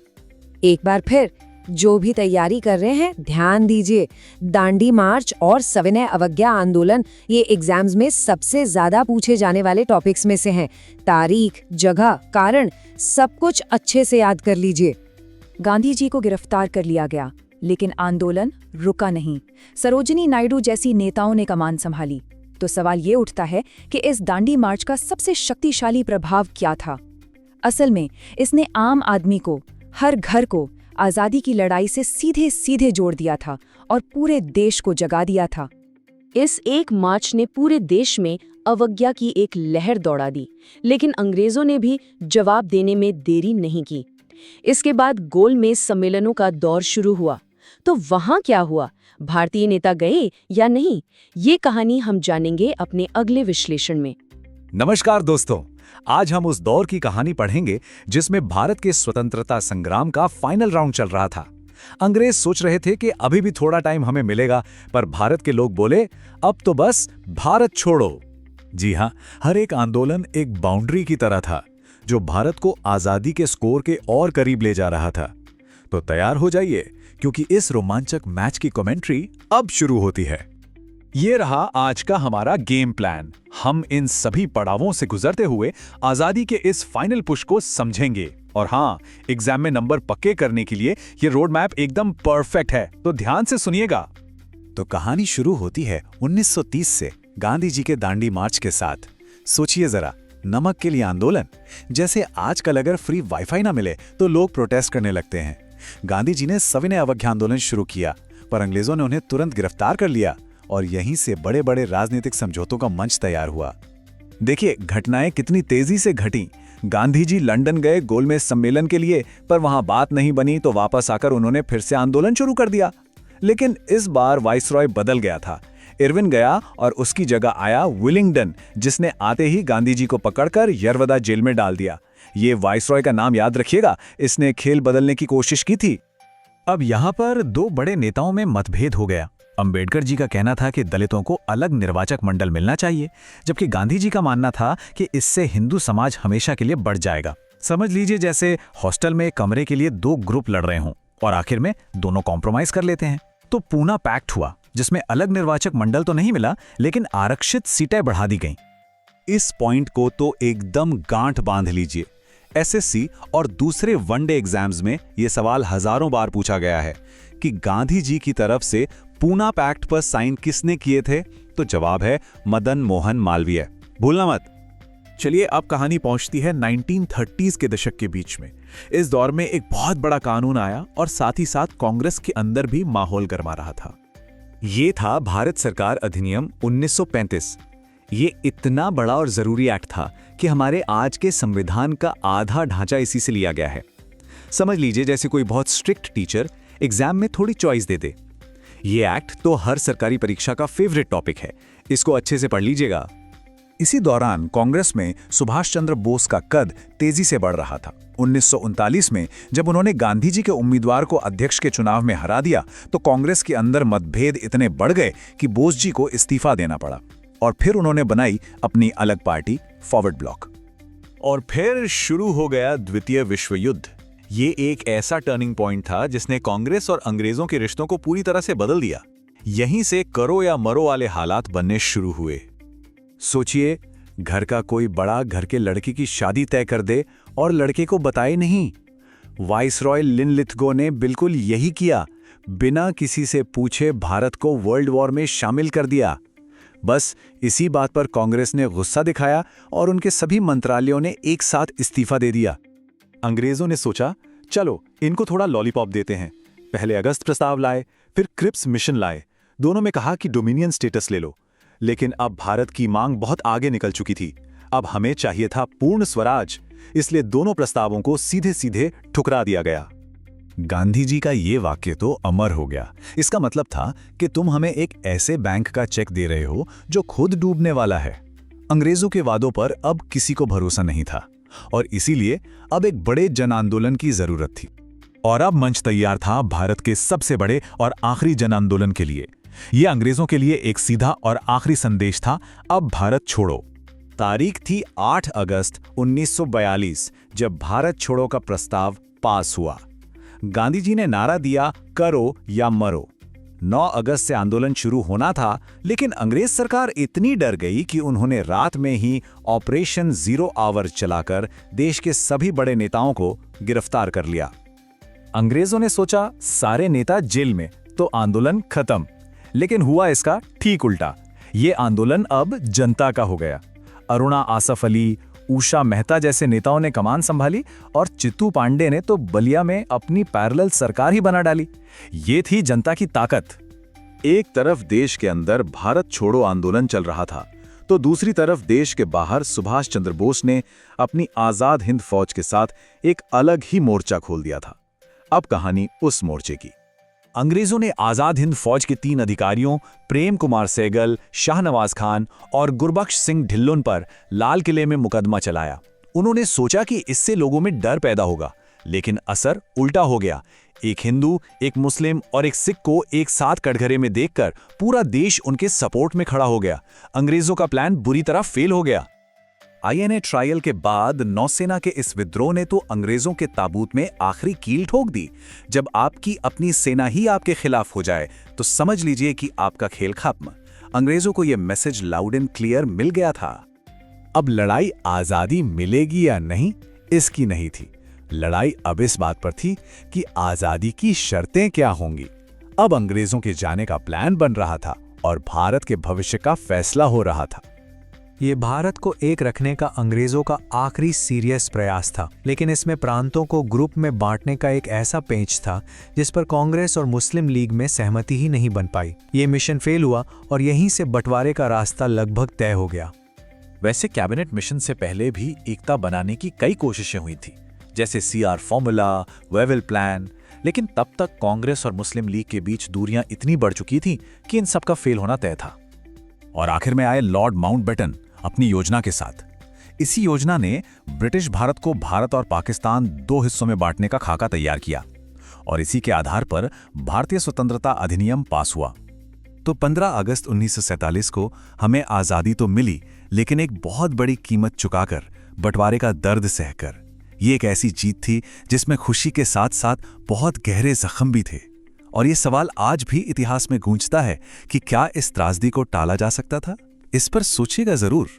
एक बार फिर जो भी तैयारी कर रहे हैं, ध्यान दीजिए, दांडी मार्च और सविनय अवज्ञा आंदोलन ये एग्जाम्स में सबसे ज्यादा पूछे जाने वाले टॉपिक्स में से हैं। तारीख, जगह, कारण सब कुछ अच्छे से याद कर लीजिए। गांधी जी को गिरफ्तार कर लिया गया, लेकिन आंदोलन रुका नहीं। सरोजिनी नायडू जैसी नेताओं ने कमान संभाली। तो सवाल ये उठता है कि इस दांडी मार्च का सबसे शक्तिशाली प्रभाव क्या था? असल में इसने आम आदमी को, हर घर को आजादी की लड़ाई से सीधे सीधे जोड़ दिया था और पूरे देश को जगा दिया था। इस एक मार्च ने पूरे देश में अवज्ञा की एक लहर दौड़ा दी, लेकिन अंग्रेजों ने भी जवाब देने में देरी नहीं की। इसके बाद गोलमेज सम्मेलनों का दौर शुरू हुआ। तो वहां क्या हुआ? भारतीय नेता गए या नहीं? ये कहानी हम जानेंगे अपने अगले विश्लेषण में। नमस्कार दोस्तों, आज हम उस दौर की कहानी पढ़ेंगे जिसमें भारत के स्वतंत्रता संग्राम का फाइनल राउंड चल रहा था। अंग्रेज सोच रहे थे कि अभी भी थोड़ा टाइम हमें मिलेगा, पर भारत के लोग बोले अब तो बस भारत छोड़ो। जी हाँ, हर एक आंदोलन एक बाउंड्री की तरह था जो भारत को आजादी के स्कोर के और करीब ले जा रहा था। तो तैयार हो जाइए, क्योंकि इस रोमांचक मैच की कमेंट्री अब शुरू होती है। ये रहा आज का हमारा गेम प्लान। हम इन सभी पड़ावों से गुजरते हुए आजादी के इस फाइनल पुश को समझेंगे। और हाँ, एग्जाम में नंबर पक्के करने के लिए ये रोड मैप एकदम परफेक्ट है, तो ध्यान से सुनिएगा। तो कहानी शुरू होती है 1930 से गांधी जी के दांडी मार्च के साथ। सोचिए जरा, नमक के लिए आंदोलन। जैसे आजकल अगर फ्री वाईफाई ना मिले तो लोग प्रोटेस्ट करने लगते हैं। गांधी जी ने सविनय अवज्ञा आंदोलन शुरू किया, पर अंग्रेजों ने उन्हें तुरंत गिरफ्तार कर लिया और यहीं से बड़े बड़े राजनीतिक समझौतों का मंच तैयार हुआ। देखिए घटनाएं कितनी तेजी से घटी। गांधी जी लंदन गए गोलमेज सम्मेलन के लिए, पर वहां बात नहीं बनी तो वापस आकर उन्होंने फिर से आंदोलन शुरू कर दिया। लेकिन इस बार वाइसरॉय बदल गया था। इरविन गया और उसकी जगह आया विलिंगडन, जिसने आते ही गांधी जी को पकड़कर यरवदा जेल में डाल दिया। ये वाइसरॉय का नाम याद रखिएगा, इसने खेल बदलने की कोशिश की थी। अब यहाँ पर दो बड़े नेताओं में मतभेद हो गया। अंबेडकर जी का कहना था कि दलितों को अलग निर्वाचक मंडल मिलना चाहिए, जबकि गांधी जी का मानना था कि इससे हिंदू समाज हमेशा के लिए बढ़ जाएगा। समझ लीजिए जैसे हॉस्टल में कमरे के लिए दो ग्रुप लड़ रहे हों और आखिर में दोनों कॉम्प्रोमाइज कर लेते हैं। तो पूना पैक्ट हुआ, जिसमें अलग निर्वाचक मंडल तो नहीं मिला, लेकिन आरक्षित सीटें बढ़ा दी गईं। इस पॉइंट को तो एकदम गांठ बांध लीजिए। एसएससी और दूसरे वनडे एग्जाम्स में यह सवाल हजारों बार पूछा गया है कि गांधी जी की तरफ से पूना पैक्ट पर साइन किसने किए थे, तो जवाब है मदन मोहन मालवीय। भूलना मत। चलिए अब कहानी पहुंचती है 1930s के दशक के बीच में। इस दौर में एक बहुत बड़ा कानून आया और साथ ही साथ कांग्रेस के अंदर भी माहौल गरमा रहा था। ये था भारत सरकार अधिनियम 1935। ये इतना बड़ा और जरूरी एक्ट था कि हमारे आज के संविधान का आधा ढांचा इसी से लिया गया है। समझ लीजिए जैसे कोई बहुत स्ट्रिक्ट टीचर एग्जाम में थोड़ी चॉइस दे दे। ये एक्ट तो हर सरकारी परीक्षा का फेवरेट टॉपिक है, इसको अच्छे से पढ़ लीजिएगा। इसी दौरान कांग्रेस में सुभाष चंद्र बोस का कद तेजी से बढ़ रहा था। 1939 में जब उन्होंने गांधी जी के उम्मीदवार को अध्यक्ष के चुनाव में हरा दिया, तो कांग्रेस के अंदर मतभेद इतने बढ़ गए कि बोस जी को इस्तीफा देना पड़ा और फिर उन्होंने बनाई अपनी अलग पार्टी फॉरवर्ड ब्लॉक। और फिर शुरू हो गया द्वितीय विश्व युद्ध। ये एक ऐसा टर्निंग पॉइंट था जिसने कांग्रेस और अंग्रेजों के रिश्तों को पूरी तरह से बदल दिया। यहीं से करो या मरो वाले हालात बनने शुरू हुए। सोचिए, घर का कोई बड़ा घर के लड़के की शादी तय कर दे और लड़के को बताए नहीं। वाइसरॉय लिनलिथगो ने बिल्कुल यही किया, बिना किसी से पूछे भारत को वर्ल्ड वॉर में शामिल कर दिया। बस इसी बात पर कांग्रेस ने गुस्सा दिखाया और उनके सभी मंत्रालयों ने एक साथ इस्तीफा दे दिया। अंग्रेजों ने सोचा, चलो इनको थोड़ा लॉलीपॉप देते हैं। पहले अगस्त प्रस्ताव लाए, फिर क्रिप्स मिशन लाए। दोनों में कहा कि डोमिनियन स्टेटस ले लो। लेकिन अब भारत की मांग बहुत आगे निकल चुकी थी। अब हमें चाहिए था पूर्ण स्वराज, इसलिए दोनों प्रस्तावों को सीधे सीधे ठुकरा दिया गया। गांधी जी का ये वाक्य तो अमर हो गया। इसका मतलब था कि तुम हमें एक ऐसे बैंक का चेक दे रहे हो जो खुद डूबने वाला है। अंग्रेजों के वादों पर अब किसी को भरोसा नहीं था और इसीलिए अब एक बड़े जन आंदोलन की जरूरत थी। और अब मंच तैयार था भारत के सबसे बड़े और आखिरी जन आंदोलन के लिए। यह अंग्रेजों के लिए एक सीधा और आखिरी संदेश था, अब भारत छोड़ो। तारीख थी 8 अगस्त 1942, जब भारत छोड़ो का प्रस्ताव पास हुआ। गांधी जी ने नारा दिया, करो या मरो। 9 अगस्त से आंदोलन शुरू होना था, लेकिन अंग्रेज सरकार इतनी डर गई कि उन्होंने रात में ही ऑपरेशन जीरो आवर चलाकर देश के सभी बड़े नेताओं को गिरफ्तार कर लिया। अंग्रेजों ने सोचा सारे नेता जेल में तो आंदोलन खत्म, लेकिन हुआ इसका ठीक उल्टा। ये आंदोलन अब जनता का हो गया। अरुणा आसफ अली, उषा मेहता जैसे नेताओं ने कमान संभाली और चित्तू पांडे ने तो बलिया में अपनी पैरेलल सरकार ही बना डाली। ये थी जनता की ताकत। एक तरफ देश के अंदर भारत छोड़ो आंदोलन चल रहा था, तो दूसरी तरफ देश के बाहर सुभाष चंद्र बोस ने अपनी आजाद हिंद फौज के साथ एक अलग ही मोर्चा खोल दिया था। अब कहानी उस मोर्चे की। अंग्रेजों ने आजाद हिंद फौज के 3 अधिकारियों प्रेम कुमार सहगल, शाहनवाज खान और गुरबख्श सिंह ढिल्लों पर लाल किले में मुकदमा चलाया। उन्होंने सोचा कि इससे लोगों में डर पैदा होगा, लेकिन असर उल्टा हो गया। एक हिंदू, एक मुस्लिम और एक सिख को एक साथ कटघरे में देखकर पूरा देश उनके सपोर्ट में खड़ा हो गया। अंग्रेजों का प्लान बुरी तरह फेल हो गया। आईएनए ट्रायल के बाद नौसेना के इस विद्रोह ने तो अंग्रेजों के ताबूत में आखिरी कील ठोक दी। जब आपकी अपनी सेना ही आपके खिलाफ हो जाए तो समझ लीजिए कि आपका खेल खत्म। अंग्रेजों को यह मैसेज लाउड एंड क्लियर मिल गया था। अब लड़ाई आजादी मिलेगी या नहीं, इसकी नहीं थी। लड़ाई अब इस बात पर थी कि आजादी की शर्तें क्या होंगी। अब अंग्रेजों के जाने का प्लान बन रहा था और भारत के भविष्य का फैसला हो रहा था। ये भारत को एक रखने का अंग्रेजों का आखिरी सीरियस प्रयास था, लेकिन इसमें प्रांतों को ग्रुप में बांटने का एक ऐसा पेंच था जिस पर कांग्रेस और मुस्लिम लीग में सहमति ही नहीं बन पाई। ये मिशन फेल हुआ और यहीं से बंटवारे का रास्ता लगभग तय हो गया। वैसे कैबिनेट मिशन से पहले भी एकता बनाने की कई कोशिशें हुई थी, जैसे CR फॉर्मूला, वेवेल प्लान, लेकिन तब तक कांग्रेस और मुस्लिम लीग के बीच दूरियां इतनी बढ़ चुकी थीं कि इन सबका फेल होना तय था। और आखिर में आए लॉर्ड माउंटबेटन अपनी योजना के साथ। इसी योजना ने ब्रिटिश भारत को भारत और पाकिस्तान 2 हिस्सों में बांटने का खाका तैयार किया और इसी के आधार पर भारतीय स्वतंत्रता अधिनियम पास हुआ। तो 15 अगस्त 1947 को हमें आज़ादी तो मिली, लेकिन एक बहुत बड़ी कीमत चुकाकर, बंटवारे का दर्द सहकर। ये एक ऐसी जीत थी जिसमें खुशी के साथ साथ बहुत गहरे जख्म भी थे। और ये सवाल आज भी इतिहास में गूंजता है कि क्या इस त्रासदी को टाला जा सकता था? इस पर सोचिएगा जरूर।